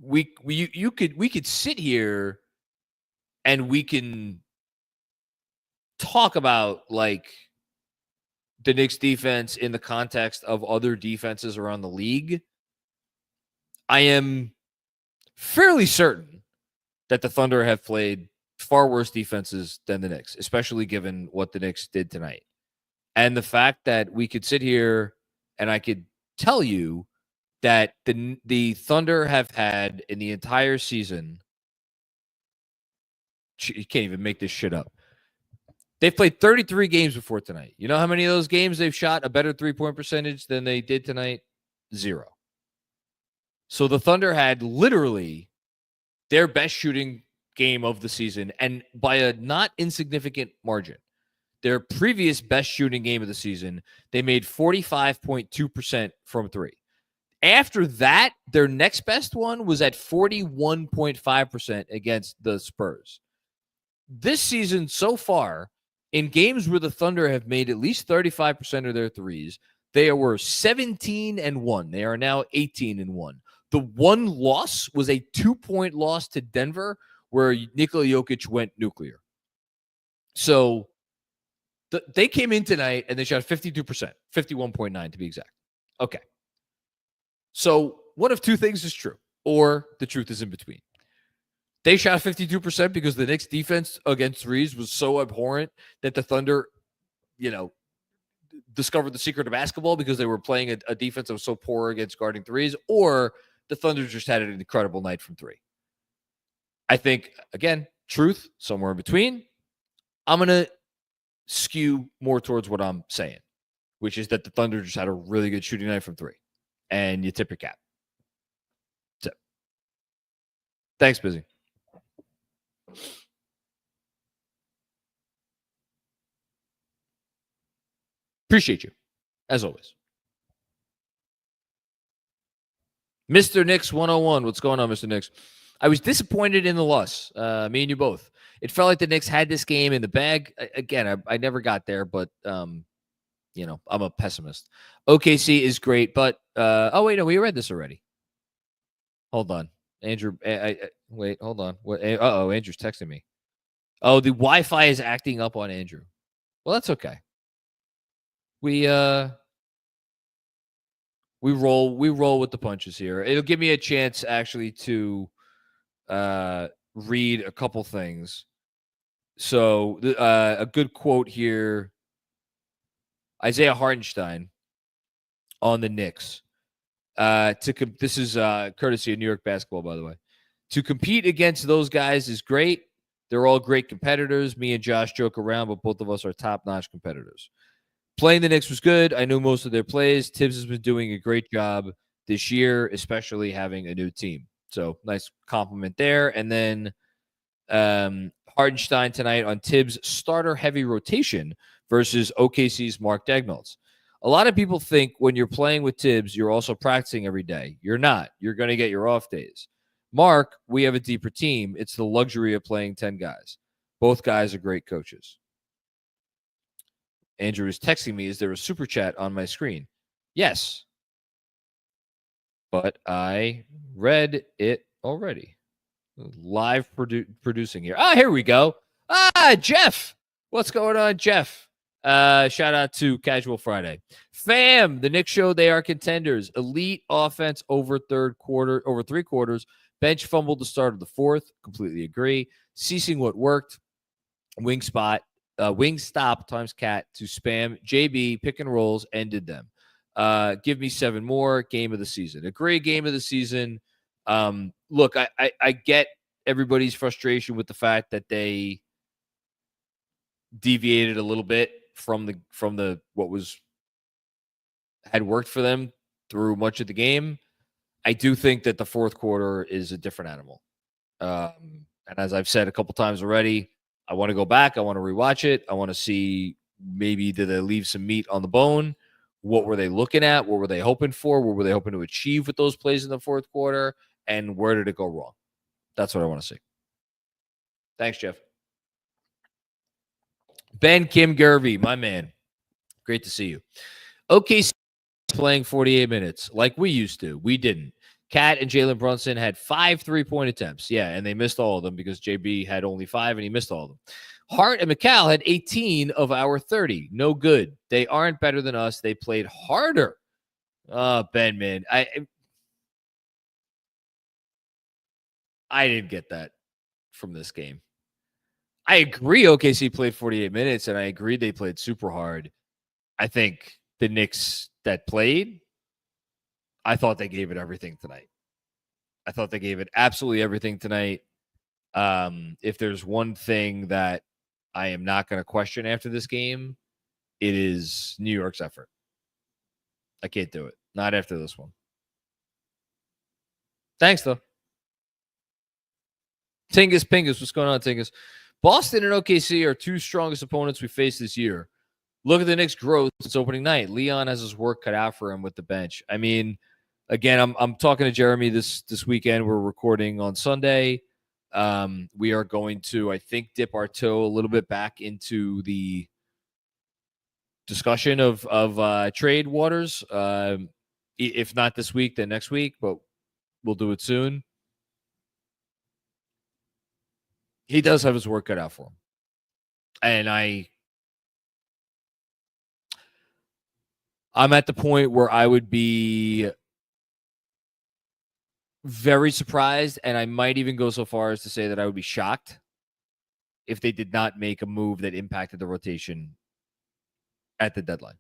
we could sit here and we can talk about like the Knicks defense in the context of other defenses around the league. I am fairly certain that the Thunder have played far worse defenses than the Knicks, especially given what the Knicks did tonight. And the fact that we could sit here and I could tell you that the Thunder have had in the entire season, you can't even make this shit up. They've played 33 games before tonight. You know how many of those games they've shot a better three-point percentage than they did tonight? 0. So the Thunder had literally their best shooting game of the season, and by a not insignificant margin. Their previous best shooting game of the season, they made 45.2% from 3. After that, their next best one was at 41.5% against the Spurs. This season so far, in games where the Thunder have made at least 35% of their threes, they were 17-1. They are now 18-1. The one loss was a 2-point loss to Denver where Nikola Jokic went nuclear. So they came in tonight and they shot 52%, 51.9 to be exact. Okay. So one of two things is true, or the truth is in between. They shot 52% because the Knicks defense against threes was so abhorrent that the Thunder, discovered the secret of basketball because they were playing a defense that was so poor against guarding threes, or the Thunder just had an incredible night from 3. I think, again, truth, somewhere in between. I'm going to skew more towards what I'm saying, which is that the Thunder just had a really good shooting night from 3. And you tip your cap. So, thanks, Busy. Appreciate you, as always. Mr. Knicks 101. What's going on, Mr. Knicks? I was disappointed in the loss. Me and you both. It felt like the Knicks had this game in the bag. Again, I never got there, but, I'm a pessimist. OKC is great, but, wait, no, we read this already. Hold on. Andrew, wait, hold on. What? Andrew's texting me. Oh, the Wi-Fi is acting up on Andrew. Well, that's okay. We roll with the punches here. It'll give me a chance actually to read a couple things. So a good quote here. Isaiah Hartenstein on the Knicks. This is courtesy of New York Basketball, by the way. To compete against those guys is great. They're all great competitors. Me and Josh joke around, but both of us are top-notch competitors. Playing the Knicks was good. I knew most of their plays. Tibbs has been doing a great job this year, especially having a new team. So nice compliment there. And then Hartenstein tonight on Tibbs' starter-heavy rotation versus OKC's Mark Daigneault's. A lot of people think when you're playing with Tibbs, you're also practicing every day. You're not. You're going to get your off days. Mark, we have a deeper team. It's the luxury of playing 10 guys. Both guys are great coaches. Andrew is texting me, is there a super chat on my screen? Yes. But I read it already. Live producing here. Here we go. Jeff. What's going on, Jeff? Shout out to Casual Friday. Fam, the Knicks show they are contenders. Elite offense over 3 quarters. Bench fumbled the start of the 4th. Completely agree. Ceasing what worked. Wing stop times cat to spam. JB pick and rolls ended them. Give me 7 more. Game of the season. Agree. Game of the season. Look, I get everybody's frustration with the fact that they deviated a little bit from the what had worked for them through much of the game. I do think that the 4th quarter is a different animal. And as I've said a couple times already, I want to go back. I want to rewatch it. I want to see maybe did they leave some meat on the bone? What were they looking at? What were they hoping for? What were they hoping to achieve with those plays in the 4th quarter? And where did it go wrong? That's what I want to see. Thanks, Jeff. Ben Kim Gervey, my man. Great to see you. OKC playing 48 minutes like we used to. We didn't. Cat and Jalen Brunson had 5 3-point attempts. Yeah, and they missed all of them because JB had only 5 and he missed all of them. Hart and McCall had 18 of our 30. No good. They aren't better than us. They played harder. Ben, man. I didn't get that from this game. I agree OKC played 48 minutes, and I agree they played super hard. I think the Knicks that played, I thought they gave it everything tonight. I thought they gave it absolutely everything tonight. If there's one thing that I am not going to question after this game, it is New York's effort. I can't do it. Not after this one. Thanks, though. Tingus Pingus. What's going on, Tingus? Boston and OKC are 2 strongest opponents we faced this year. Look at the Knicks' growth since opening night. Leon has his work cut out for him with the bench. I mean, again, I'm talking to Jeremy this weekend. We're recording on Sunday. We are going to, I think, dip our toe a little bit back into the discussion of trade waters. If not this week, then next week, but we'll do it soon. He does have his work cut out for him. And I'm at the point where I would be very surprised, and I might even go so far as to say that I would be shocked if they did not make a move that impacted the rotation at the deadline.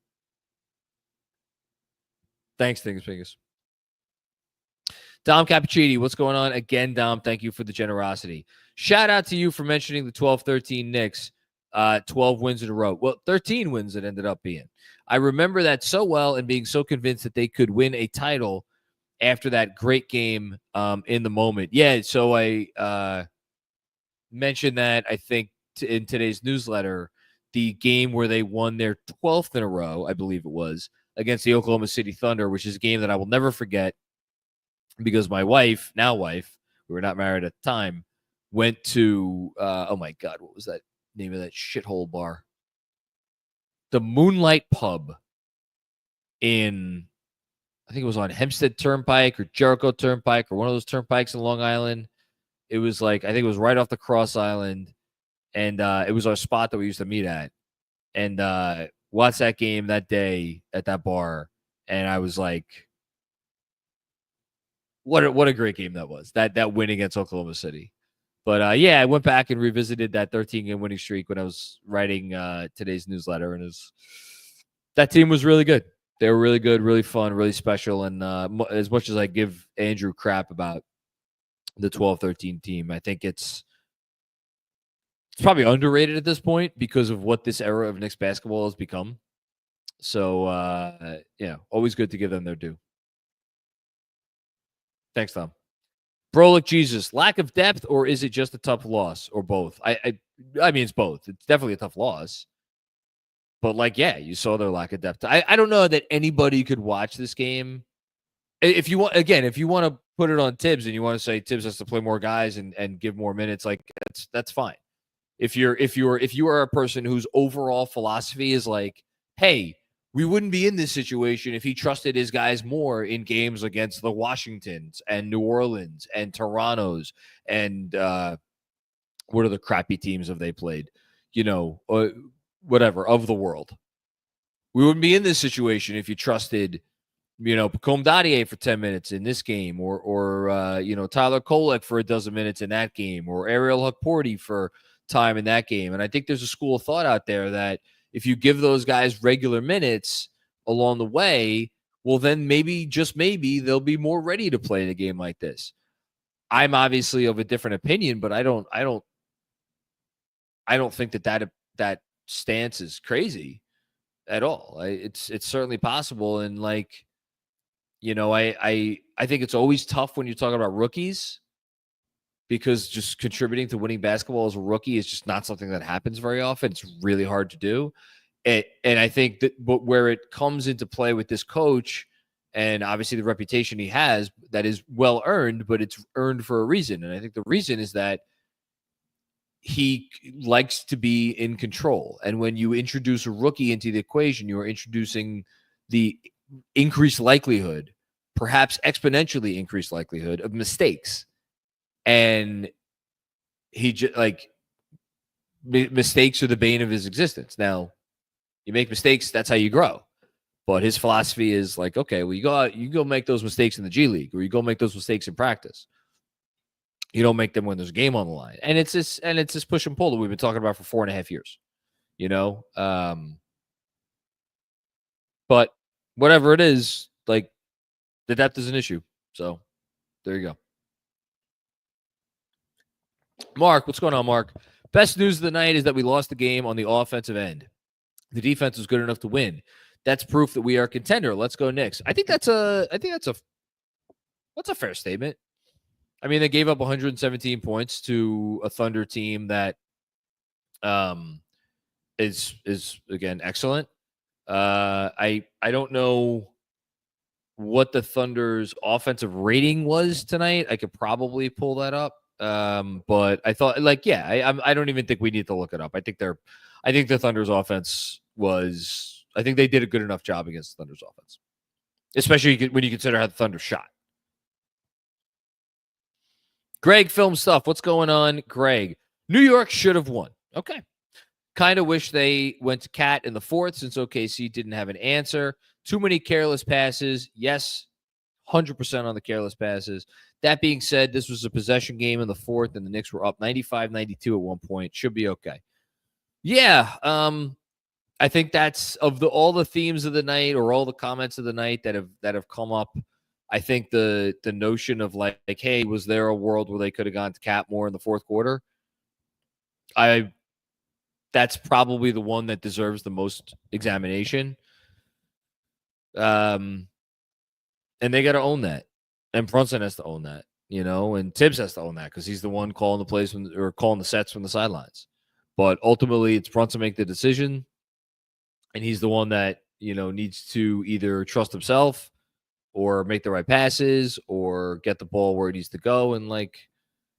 Thanks, Pingus. Dom Cappuccini, what's going on? Again, Dom, thank you for the generosity. Shout out to you for mentioning the 12-13 Knicks, 12 wins in a row. Well, 13 wins it ended up being. I remember that so well and being so convinced that they could win a title after that great game in the moment. Yeah, so I mentioned that, I think, in today's newsletter, the game where they won their 12th in a row, I believe it was, against the Oklahoma City Thunder, which is a game that I will never forget because my wife, now wife, we were not married at the time, went to, oh my God, what was that name of that shithole bar? The Moonlight Pub in, I think it was on Hempstead Turnpike or Jericho Turnpike or one of those turnpikes in Long Island. It was like, I think it was right off the Cross Island. And it was our spot that we used to meet at. And watched that game that day at that bar. And I was like, what a great game that was. That win against Oklahoma City. But yeah, I went back and revisited that 13-game winning streak when I was writing today's newsletter. And that team was really good. They were really good, really fun, really special. And as much as I give Andrew crap about the 12-13 team, I think it's probably underrated at this point because of what this era of Knicks basketball has become. So, yeah, always good to give them their due. Thanks, Tom. Brolic Jesus, lack of depth, or is it just a tough loss, or both? I mean, it's both. It's definitely a tough loss. But, like, yeah, you saw their lack of depth. I don't know that anybody could watch this game. If you want to put it on Tibbs and you want to say Tibbs has to play more guys and give more minutes, like that's fine. If you are a person whose overall philosophy is like, hey, we wouldn't be in this situation if he trusted his guys more in games against the Washingtons and New Orleans and Torontos and what are the crappy teams have they played? Whatever, of the world. We wouldn't be in this situation if you trusted, Pacome Dadier for 10 minutes in this game or Tyler Kolek for a dozen minutes in that game or Ariel Hukporti for time in that game. And I think there's a school of thought out there that if you give those guys regular minutes along the way, well, then maybe, just maybe, they'll be more ready to play in a game like this. I'm obviously of a different opinion, but I don't think that stance is crazy at all. It's certainly possible. And I think it's always tough when you're talking about rookies because just contributing to winning basketball as a rookie is just not something that happens very often. It's really hard to do. And I think that where it comes into play with this coach and obviously the reputation he has, that is well earned, but it's earned for a reason. And I think the reason is that he likes to be in control. And when you introduce a rookie into the equation, you are introducing the increased likelihood perhaps exponentially increased likelihood of mistakes. And he just mistakes are the bane of his existence. Now, you make mistakes, that's how you grow. But his philosophy is like, okay, well, you go make those mistakes in the G League, or you go make those mistakes in practice. You don't make them when there's a game on the line. And it's this push and pull that we've been talking about for 4.5 years. But whatever it is, like, the depth is an issue. So there you go. Mark, what's going on, Mark? Best news of the night is that we lost the game on the offensive end. The defense was good enough to win. That's proof that we are a contender. Let's go Knicks. I think that's a fair statement. I mean, they gave up 117 points to a Thunder team that is again excellent. I don't know what the Thunder's offensive rating was tonight. I could probably pull that up. But I thought, I don't even think we need to look it up. I think the Thunder's offense was. I think they did a good enough job against the Thunder's offense, especially when you consider how the Thunder shot. Greg, film stuff. What's going on, Greg? New York should have won. Okay. Kind of wish they went to Cat in the fourth since OKC didn't have an answer. Too many careless passes. Yes, 100% on the careless passes. That being said, this was a possession game in the fourth, and the Knicks were up 95-92 at one point. Should be okay. Yeah, I think that's all the themes of the night, or all the comments of the night that have come up. I think the notion of like, hey, was there a world where they could have gone to Cat more in the fourth quarter? That's probably the one that deserves the most examination. And they got to own that. And Brunson has to own that, and Tibbs has to own that because he's the one calling the plays or calling the sets from the sidelines. But ultimately, it's Brunson make the decision, and he's the one that, needs to either trust himself or make the right passes or get the ball where it needs to go. And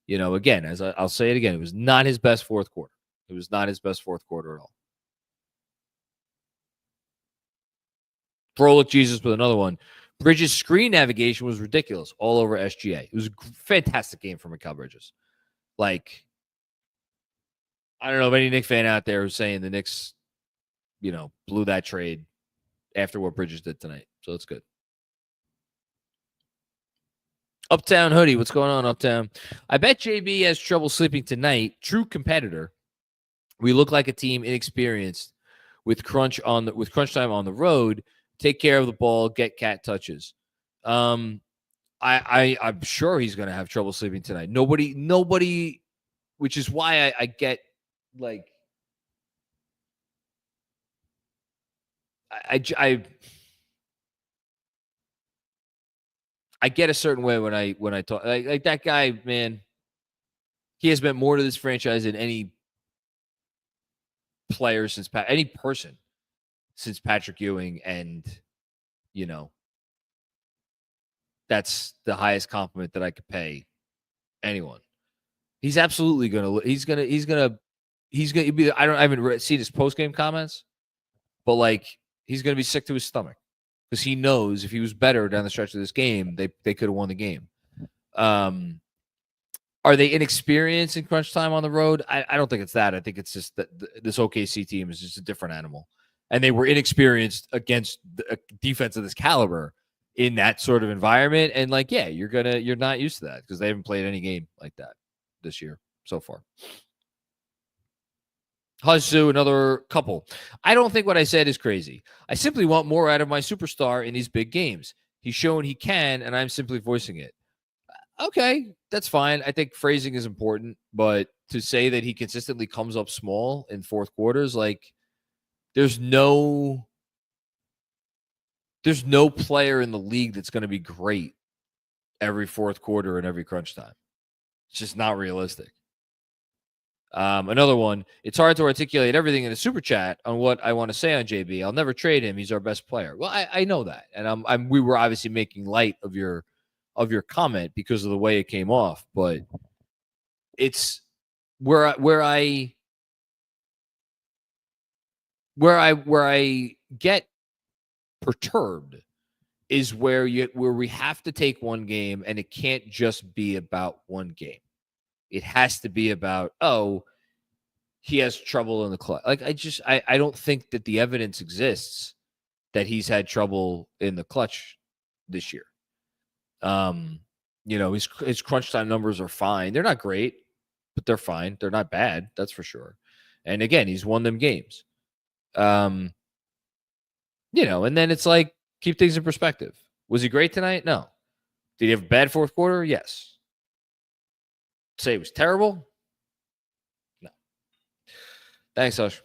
again, as I'll say it again, it was not his best fourth quarter. It was not his best fourth quarter at all. Frolic Jesus with another one. Bridges' screen navigation was ridiculous all over SGA. It was a fantastic game from Mikal Bridges. I don't know of any Knicks fan out there who's saying the Knicks, blew that trade after what Bridges did tonight. So it's good. Uptown Hoodie, what's going on, Uptown? I bet JB has trouble sleeping tonight. True competitor. We look like a team inexperienced with crunch time on the road. Take care of the ball, get Cat touches. I'm sure he's going to have trouble sleeping tonight. Nobody, which is why I get I get a certain way when I talk like that guy, man. He has meant more to this franchise than any player any person since Patrick Ewing, and that's the highest compliment that I could pay anyone. He's absolutely gonna be. I haven't seen his post-game comments, but he's gonna be sick to his stomach because he knows if he was better down the stretch of this game, they could have won the game. Are they inexperienced in crunch time on the road? I don't think it's that. I think it's just that this OKC team is just a different animal, and they were inexperienced against a defense of this caliber in that sort of environment. And you're not used to that because they haven't played any game like that this year so far. Hazu, another couple. I don't think what I said is crazy. I simply want more out of my superstar in these big games. He's shown he can, and I'm simply voicing it. Okay, that's fine. I think phrasing is important, but to say that he consistently comes up small in fourth quarters, there's no player in the league that's going to be great every fourth quarter and every crunch time. It's just not realistic. Another one. It's hard to articulate everything in a super chat on what I want to say on JB. I'll never trade him. He's our best player. Well, I know that, and we were obviously making light of your comment because of the way it came off, but it's where I get perturbed is where we have to take one game, and it can't just be about one game. It has to be about, he has trouble in the clutch. Like, I don't think that the evidence exists that he's had trouble in the clutch this year. His crunch time numbers are fine. They're not great, but they're fine. They're not bad, that's for sure. And again, he's won them games. And then it's like, keep things in perspective. Was he great tonight? No. Did he have a bad fourth quarter? Yes. Say it was terrible? No. Thanks, Hush.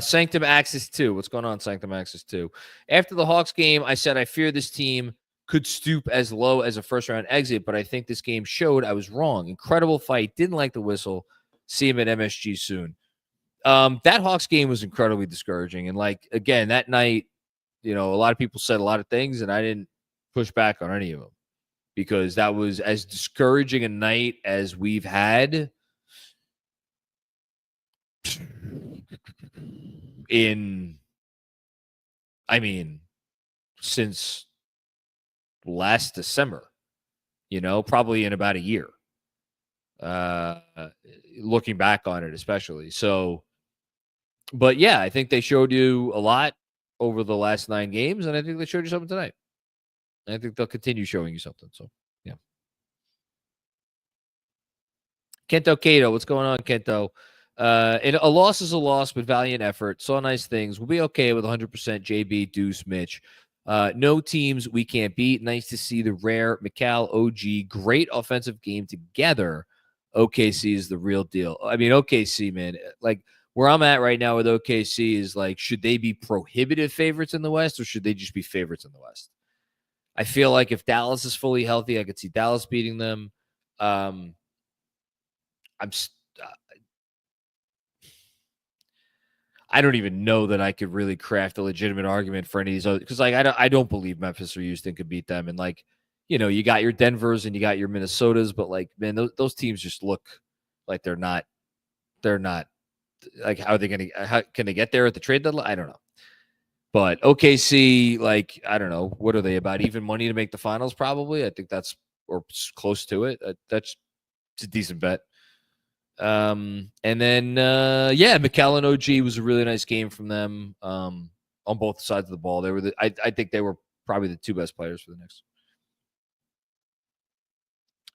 Sanctum Axis 2. What's going on, Sanctum Axis 2? After the Hawks game, I said I fear this team could stoop as low as a first-round exit, but I think this game showed I was wrong. Incredible fight. Didn't like the whistle. See him at MSG soon. That Hawks game was incredibly discouraging. And, again, that night, a lot of people said a lot of things, and I didn't push back on any of them because that was as discouraging a night as we've had since last December, probably in about a year, looking back on it, especially. So, but yeah, I think they showed you a lot over the last 9 games, and I think they showed you something tonight. I think they'll continue showing you something. So, yeah. Kento Cato, what's going on, Kento? And a loss is a loss, but valiant effort. Saw nice things. We'll be okay with 100% JB, Deuce, Mitch. No teams we can't beat. Nice to see the rare McCall, OG, great offensive game together. OKC is the real deal. I mean, OKC, man, where I'm at right now with OKC is should they be prohibitive favorites in the West, or should they just be favorites in the West? I feel like if Dallas is fully healthy, I could see Dallas beating them. I don't even know that I could really craft a legitimate argument for any of these other, because I don't believe Memphis or Houston could beat them. And you got your Denvers and you got your Minnesotas, but man, those teams just look like they're not. How are they going to? How can they get there at the trade deadline? I don't know. But OKC, I don't know, what are they, about even money to make the finals? Probably, I think that's, or close to it. That's a decent bet. And then McCall and OG was a really nice game from them on both sides of the ball. They were I think they were probably the 2 best players for the Knicks.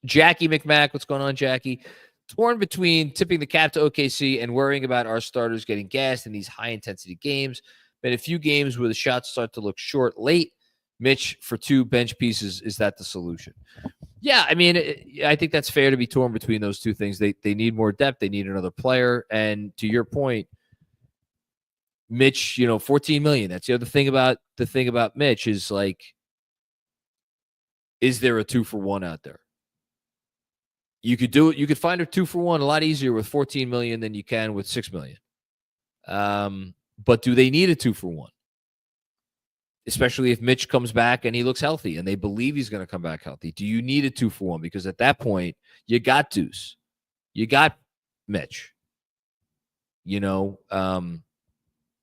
Jackie McMack, what's going on, Jackie? Torn between tipping the cap to OKC and worrying about our starters getting gassed in these high-intensity games. Been a few games where the shots start to look short late. Mitch for 2 bench pieces. Is that the solution? Yeah, I mean, I think that's fair to be torn between those 2 things. They need more depth. They need another player. And to your point, Mitch, $14 million. That's the other thing about Mitch is is there a 2-for-1 out there? You could do it. You could find a 2-for-1 a lot easier with $14 million than you can with $6 million. But do they need a 2-for-1? Especially if Mitch comes back and he looks healthy and they believe he's going to come back healthy. Do you need a 2-for-1? Because at that point, you got Deuce. You got Mitch. Do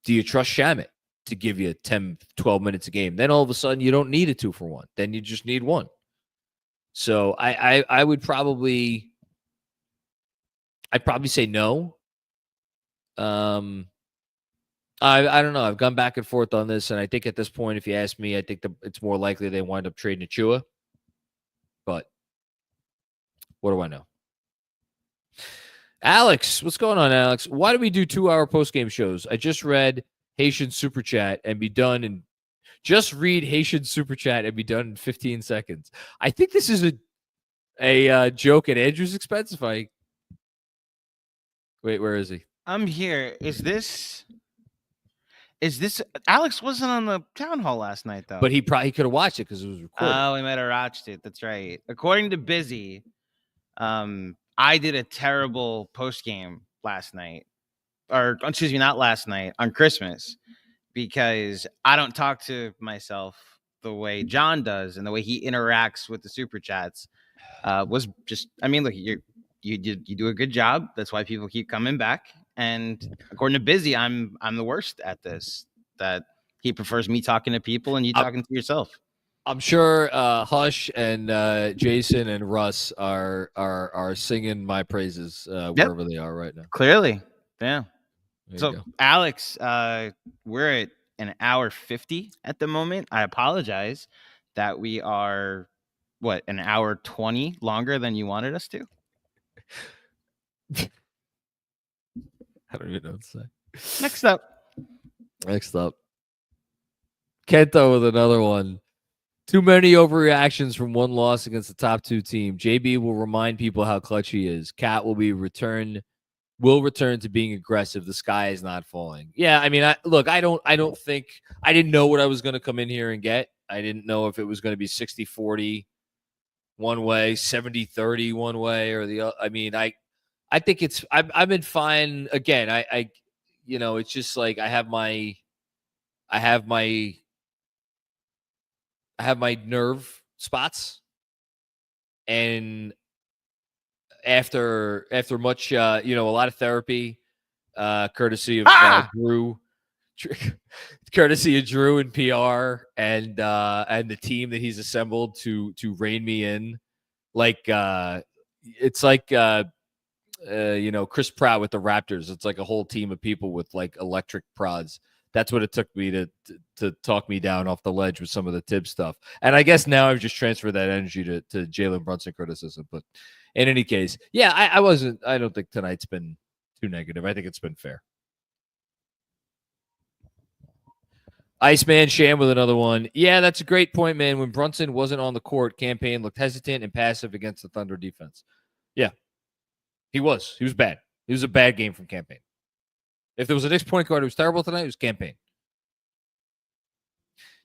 you trust Shamet to give you 10, 12 minutes a game? Then all of a sudden, you don't need a 2-for-1. Then you just need 1. So I would probably say no. I don't know. I've gone back and forth on this, and I think at this point, if you ask me, I think it's more likely they wind up trading Achua. But what do I know? Alex, what's going on, Alex? Why do we do 2-hour post-game shows? I just read Haitian Super Chat and be done in just read Haitian Super Chat and be done in 15 seconds. I think this is a joke at Andrew's expense. Wait, where is he?
I'm here. Is this Alex wasn't on the town hall last night, though.
But he probably could have watched it because it was recorded.
Oh, he might have watched it. That's right. According to Busy, I did a terrible post game last night, or excuse me, not last night, on Christmas, because I don't talk to myself the way John does and the way he interacts with the super chats. Was just, I mean, look, you do a good job. That's why people keep coming back. And according to Busy, I'm the worst at this. That He prefers me talking to people and you talking to yourself.
I'm sure Hush and Jason and Russ are singing my praises wherever they are right now.
Clearly. Yeah.
So,
Alex, we're at an hour 50 at the moment. I apologize that we are, an hour 20 longer than you wanted us to?
I don't even know what to say.
Next up.
Kento with another one. Too many overreactions from one loss against the top 2 team. JB will remind people how clutch he is. Cat will return to being aggressive. The sky is not falling. Yeah, I mean, I don't think I didn't know what I was going to come in here and get. I didn't know if it was going to be 60-40 one way, 70-30 one way or the other. I mean, I think I've been fine. Again, I it's just like I have my nerve spots, and after much a lot of therapy, courtesy of Drew and PR and the team that he's assembled to rein me in, like it's like Chris Pratt with the Raptors. It's like a whole team of people with like electric prods. That's what it took me to talk me down off the ledge with some of the Tibbs stuff. And I guess now I've just transferred that energy to Jalen Brunson criticism. But in any case, yeah, I don't think tonight's been too negative. I think it's been fair. Iceman Sham with another one. Yeah, that's a great point, man. When Brunson wasn't on the court, Campaign looked hesitant and passive against the Thunder defense. Yeah, he was. He was bad. It was a bad game from Campaign. If there was a Knicks point guard who was terrible tonight, it was Campaign.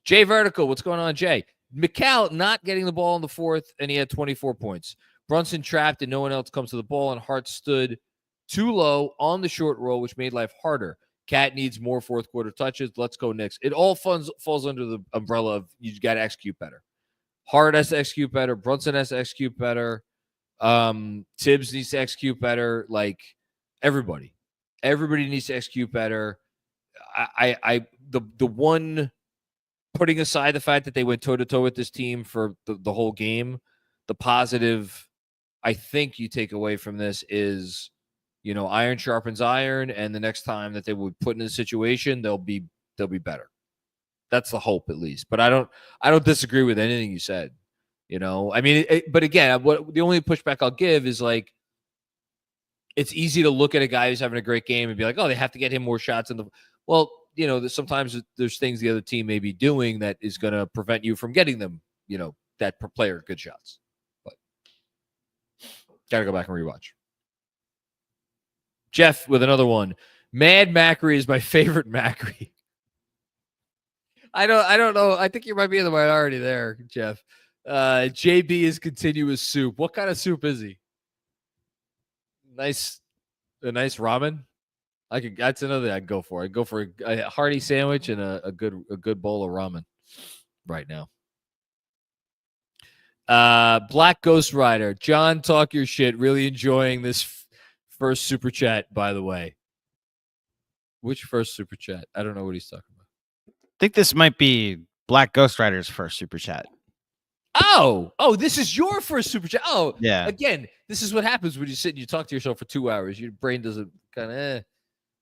Jay Vertical, what's going on, Jay? McCall not getting the ball in the fourth, and he had 24 points. Brunson trapped, and no one else comes to the ball, and Hart stood too low on the short roll, which made life harder. Cat needs more fourth quarter touches. Let's go Knicks. It all falls under the umbrella of you got to execute better. Hart has to execute better. Brunson has to execute better. Tibbs needs to execute better. Like everybody needs to execute better. The one, putting aside the fact that they went toe-to-toe with this team for the whole game, the positive I think you take away from this is, iron sharpens iron, and the next time that they would put in a situation, they'll be better. That's the hope, at least. But I don't disagree with anything you said. I mean, but again, the only pushback I'll give is like, it's easy to look at a guy who's having a great game and be like, oh, they have to get him more shots in the. Well, sometimes there's things the other team may be doing that is going to prevent you from getting them, that player good shots. But got to go back and rewatch. Jeff with another one. Mad Macri is my favorite Macri. I don't know. I think you might be in the minority there, Jeff. JB is continuous soup. What kind of soup is he? A nice ramen. That's another thing I'd go for. I'd go for a hearty sandwich and a good bowl of ramen right now. Black Ghost Rider. John, talk your shit. Really enjoying this first super chat, by the way. Which first super chat? I don't know what he's talking about.
I think this might be Black Ghost Rider's first super chat.
Oh, this is your first super chat. Oh,
yeah.
Again, this is what happens when you sit and you talk to yourself for 2 hours. Your brain doesn't kind of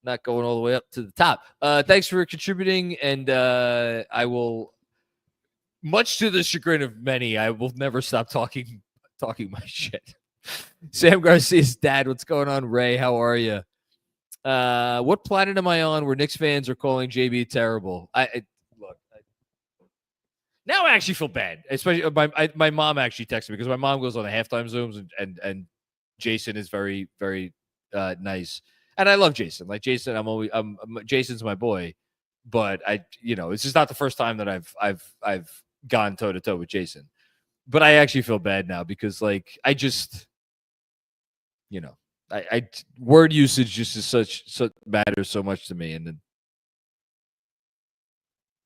not going all the way up to the top. Thanks for contributing, and I will, much to the chagrin of many, I will never stop talking my shit. Sam Garcia's dad, what's going on? Ray, how are you? What planet am I on where Knicks fans are calling JB terrible? Now I actually feel bad, especially my mom actually texted me because my mom goes on the halftime Zooms and Jason is very, very nice. And I love Jason. Like Jason, Jason's my boy, but it's just not the first time that I've gone toe to toe with Jason. But I actually feel bad now because like I just, I word usage just is such matters so much to me. And then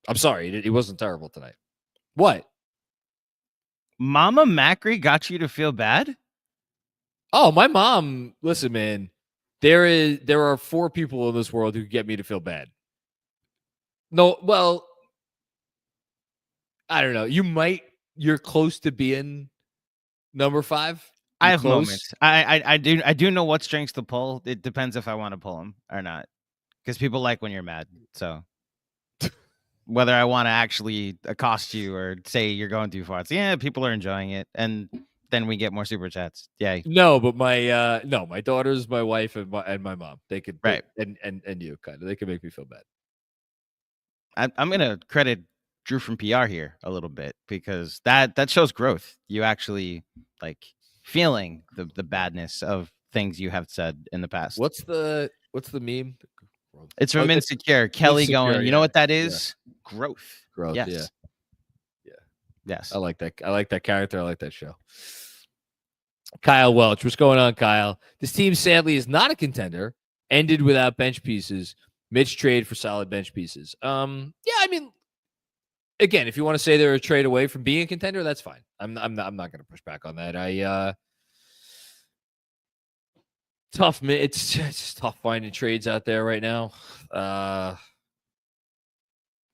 I'm sorry, it wasn't terrible tonight. What?
Mama Macri got you to feel bad?
Oh, my mom. Listen, man. There are 4 people in this world who get me to feel bad. No, well, I don't know. You're close to being number 5.
I have moments. I do know what strings to pull. It depends if I want to pull them or not, because people like when you're mad. So whether I want to actually accost you or say you're going too far, it's people are enjoying it, and then we get more super chats. Yay!
No, but my daughters, my wife, and my mom. They could
right,
and you kind of they can make me feel bad.
I'm gonna credit Drew from PR here a little bit, because that shows growth. You actually like feeling the badness of things you have said in the past.
What's the meme?
It's from Insecure. Kelly
Insecure,
going, you know what that is? Yeah. Growth.
Growth.
Yes.
Yeah.
Yes.
I like that. I like that character. I like that show. Kyle Welch. What's going on, Kyle? This team sadly is not a contender. Ended without bench pieces. Mitch trade for solid bench pieces. Yeah, I mean, again, if you want to say they're a trade away from being a contender, that's fine. I'm not going to push back on that. Tough. It's just tough finding trades out there right now.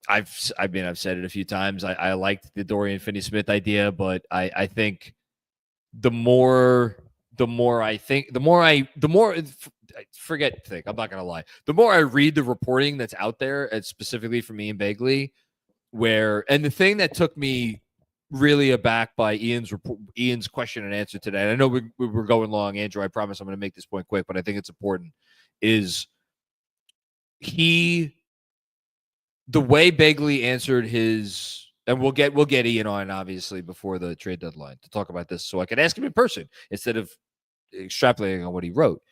I've said it a few times. I liked the Dorian Finney-Smith idea, but I think the more I forget think. I'm not gonna lie. The more I read the reporting that's out there, and specifically from Ian Begley, and the thing that took me really aback by Ian's question and answer today, and I know we were going long, Andrew, I promise I'm going to make this point quick, but I think it's important, is the way Begley answered his, and we'll get Ian on, obviously, before the trade deadline to talk about this, so I can ask him in person instead of extrapolating on what he wrote.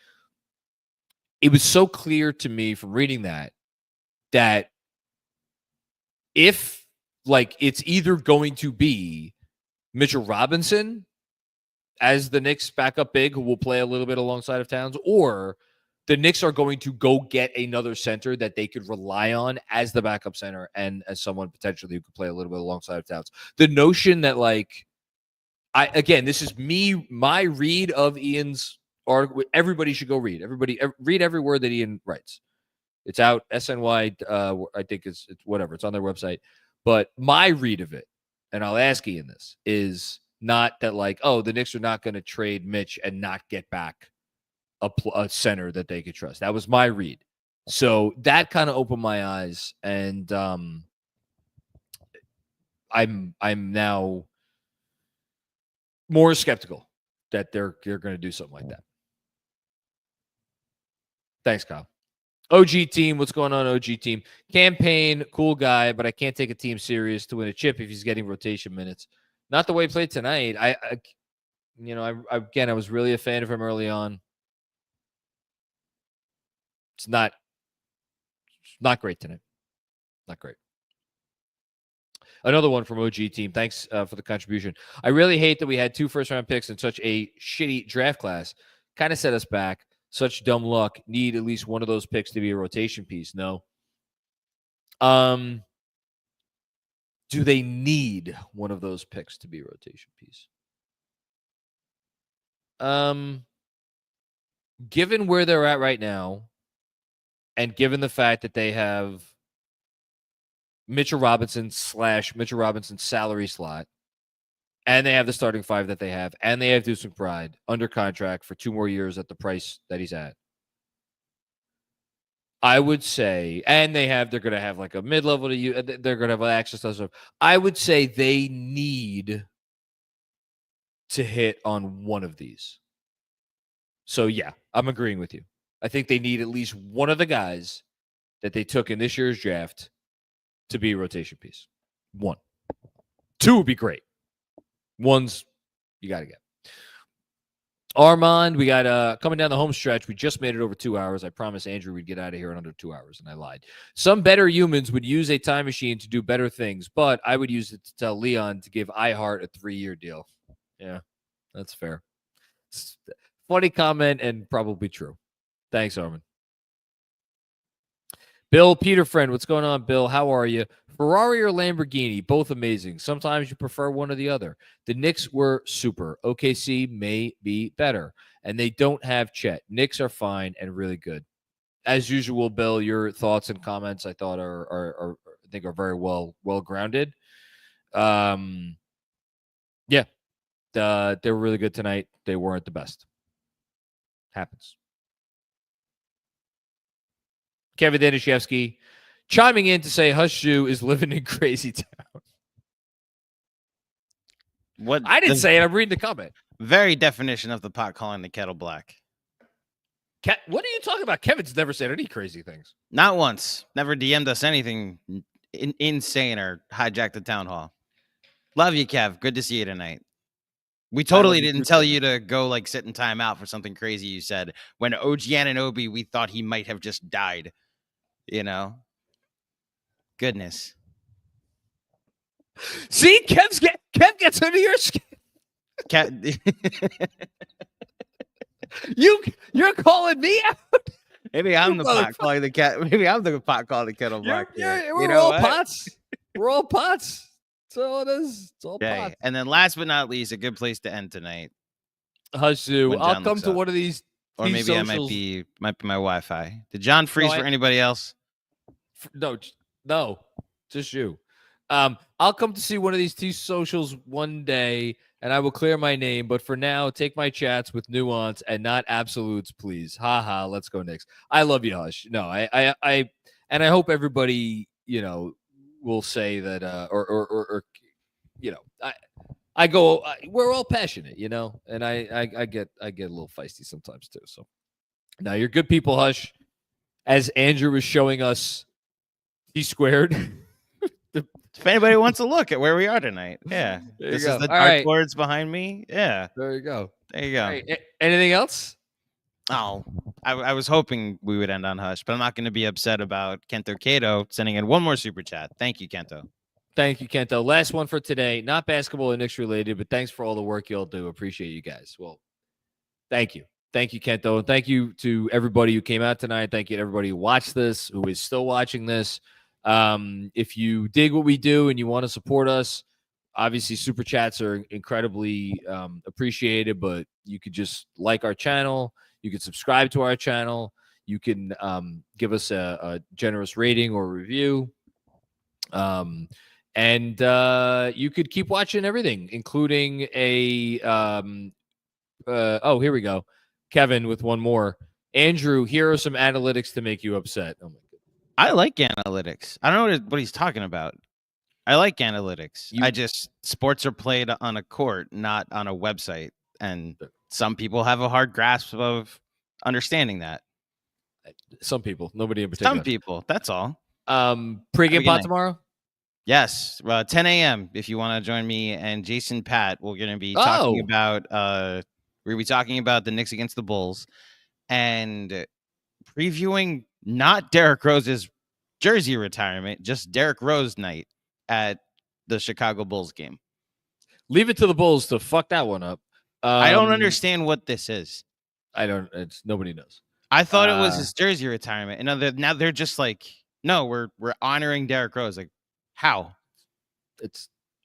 It was so clear to me from reading that if, like, it's either going to be Mitchell Robinson as the Knicks backup big who will play a little bit alongside of Towns, or the Knicks are going to go get another center that they could rely on as the backup center and as someone potentially who could play a little bit alongside of Towns. The notion that, like, this is my read of Ian's article. Everybody should go read. Read every word that Ian writes. It's out, SNY, I think it's whatever. It's on their website. But my read of it, and I'll ask Ian this, is not that, like, oh, the Knicks are not going to trade Mitch and not get back a center that they could trust. That was my read. So that kind of opened my eyes, and I'm now more skeptical that they're going to do something like that. Thanks, Kyle. OG team, what's going on, OG team? Campaign, cool guy, but I can't take a team serious to win a chip if he's getting rotation minutes. Not the way he played tonight. I was really a fan of him early on. It's not great tonight. Not great. Another one from OG team. Thanks for the contribution. I really hate that we had 2 first-round picks in such a shitty draft class. Kind of set us back. Such dumb luck. Need at least one of those picks to be a rotation piece. No. Do they need one of those picks to be a rotation piece? Given where they're at right now, and given the fact that they have Mitchell Robinson's salary slot, and they have the starting 5 that they have, and they have Deuce McBride under contract for 2 more years at the price that he's at, I would say, and they're going to have like a mid-level to you. They're going to have access to stuff. I would say they need to hit on one of these. So yeah, I'm agreeing with you. I think they need at least one of the guys that they took in this year's draft to be a rotation piece. 1. 2 would be great. 1's you got to get. Armand, we got coming down the home stretch. We just made it over 2 hours. I promised Andrew we'd get out of here in under 2 hours, and I lied. Some better humans would use a time machine to do better things, but I would use it to tell Leon to give iHeart a 3-year deal. Yeah, that's fair. It's funny comment and probably true. Thanks, Armand. Bill Peterfriend, what's going on, Bill? How are you? Ferrari or Lamborghini, both amazing. Sometimes you prefer one or the other. The Knicks were super. OKC may be better, and they don't have Chet. Knicks are fine and really good. As usual, Bill, your thoughts and comments I thought are very well grounded. Yeah, they were really good tonight. They weren't the best. Happens. Kevin Danishevsky chiming in to say Hush Jew is living in crazy town.
What
I didn't say it. I'm reading the comment.
Very definition of the pot calling the kettle black.
What are you talking about? Kevin's never said any crazy things.
Not once. Never DM'd us anything insane or hijacked the town hall. Love you, Kev. Good to see you tonight. We totally didn't tell you to go like sit in timeout for something crazy you said. When OG Anunoby, we thought he might have just died. You know? Goodness.
See, Kev gets under your skin. You're calling me out.
Maybe I'm the pot calling the cat. Maybe I'm the pot calling the kettle black.
We're all pots. We're all pots. That's all it is. It's all pots.
And then last but not least, a good place to end tonight.
Hushzu, I'll come to one of these.
Or maybe
socials.
I might be my Wi-Fi. Did John freeze for anybody else?
No, just you. I'll come to see one of these two socials one day, and I will clear my name. But for now, take my chats with nuance and not absolutes, please. Ha ha. Let's go Knicks. I love you, Hush. No, I hope everybody, will say that, or we're all passionate, and I get a little feisty sometimes too. So now you're good people, Hush. As Andrew was showing us T-squared.
If anybody wants to look at where we are tonight, yeah. This is the dark lords behind me. Yeah.
There you go.
Right.
Anything else?
Oh, I was hoping we would end on Hush, but I'm not going to be upset about Kento Cato sending in one more super chat. Thank you, Kento.
Thank you, Kento. Last one for today. Not basketball and Knicks related, but thanks for all the work y'all do. Appreciate you guys. Well, thank you. Thank you, Kento. And thank you to everybody who came out tonight. Thank you to everybody who watched this, who is still watching this. If you dig what we do and you want to support us, obviously super chats are incredibly appreciated, but you could just like our channel. You can subscribe to our channel. You can give us a generous rating or review. And you could keep watching everything, including here we go. Kevin with one more. Andrew, here are some analytics to make you upset. Oh my God.
I like analytics. I don't know what he's talking about. I like analytics. Sports are played on a court, not on a website. And some people have a hard grasp of understanding that.
Some people, nobody in particular.
Some people, that's all.
Pre-game pod tomorrow?
Yes, 10 a.m. If you want to join me and Jason Pat, we're going to be talking about the Knicks against the Bulls and previewing not Derrick Rose's jersey retirement, just Derrick Rose night at the Chicago Bulls game.
Leave it to the Bulls to fuck that one up.
I don't understand what this is.
Nobody knows.
I thought it was his jersey retirement, and now they're just like, no, we're honoring Derrick Rose. Like, how?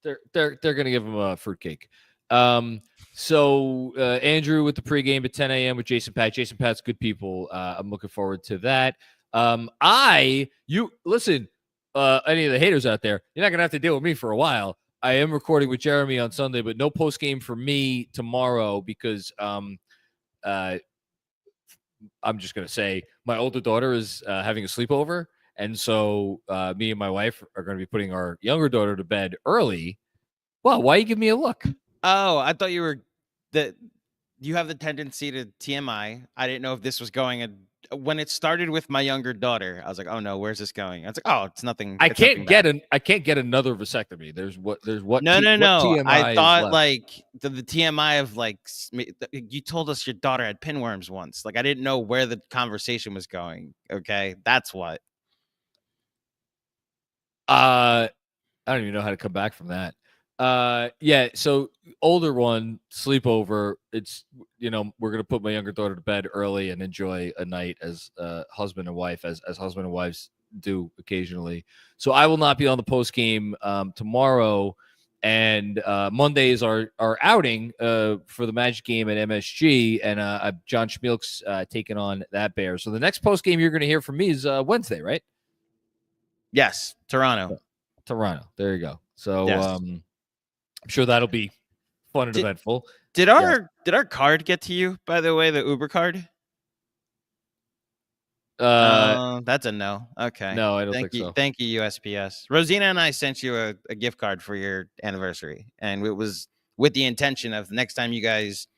They're gonna give him a fruitcake. So Andrew with the pregame at 10 a.m. with Jason Pat. Jason Pat's good people. I'm looking forward to that. Listen, any of the haters out there, you're not gonna have to deal with me for a while. I am recording with Jeremy on Sunday, but no post game for me tomorrow because I'm just gonna say my older daughter is having a sleepover, and so me and my wife are gonna be putting our younger daughter to bed early. Wow, why you give me a look?
Oh, I thought you were that you have the tendency to TMI. I didn't know if this was going. When it started with my younger daughter, I was like, "Oh no, where's this going?" I was like, "Oh, it's nothing."
I can't get another vasectomy. There's what.
No.
TMI
I thought like the TMI of like you told us your daughter had pinworms once. Like I didn't know where the conversation was going. Okay, that's what.
I don't even know how to come back from that. Yeah, so older one sleepover. It's we're gonna put my younger daughter to bed early and enjoy a night as husband and wife, as husband and wives do occasionally. So I will not be on the post game tomorrow, and Monday is our outing for the Magic game at MSG, and John Schmielk's taking on that bear. So the next post game you're gonna hear from me is Wednesday, right?
Yes, Toronto.
There you go. So
Yes.
I'm sure that'll be fun and eventful.
Did our card get to you, by the way, the Uber card? That's a no. Okay.
No, I don't
Thank
think
you.
so.
Thank you, USPS. Rosina and I sent you a gift card for your anniversary, and it was with the intention of next time you guys,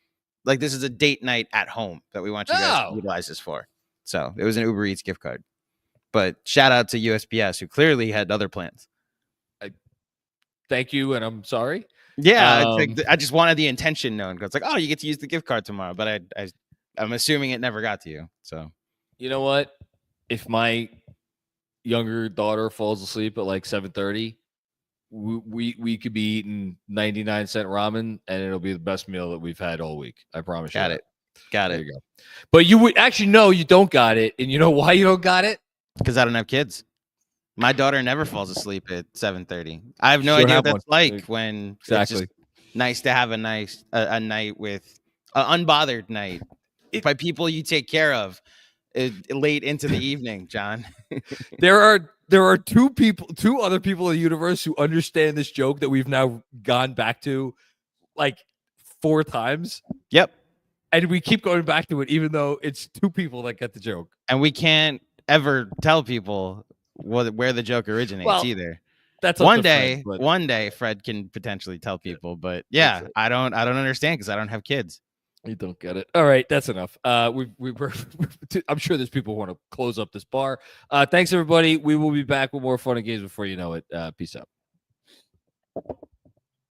like, this is a date night at home that we want you guys to utilize this for. So it was an Uber Eats gift card. But shout out to USPS, who clearly had other plans.
Thank you, and I'm sorry.
Yeah, I just wanted the intention known. It's like, oh, you get to use the gift card tomorrow, but I'm assuming it never got to you. So
you know what? If my younger daughter falls asleep at like 7:30, we could be eating 99-cent ramen, and it'll be the best meal that we've had all week. I promise you.
Got it.
There you go. But you would actually no, you don't got it, and you know why you don't got it?
Because I don't have kids. My daughter never falls asleep at 7:30. I have no idea what that's like when it's just nice to have a night with an unbothered night by people you take care of late into the evening, John.
There are two other people in the universe who understand this joke that we've now gone back to like 4 times.
Yep.
And we keep going back to it, even though it's 2 people that get the joke.
And we can't ever tell people where the joke originates either.
That's
one day Fred can potentially tell people, but yeah, I don't understand because I don't have kids.
You don't get it. All right, that's enough. I'm sure there's people who want to close up this bar. Thanks everybody. We will be back with more fun and games before you know it. Peace out.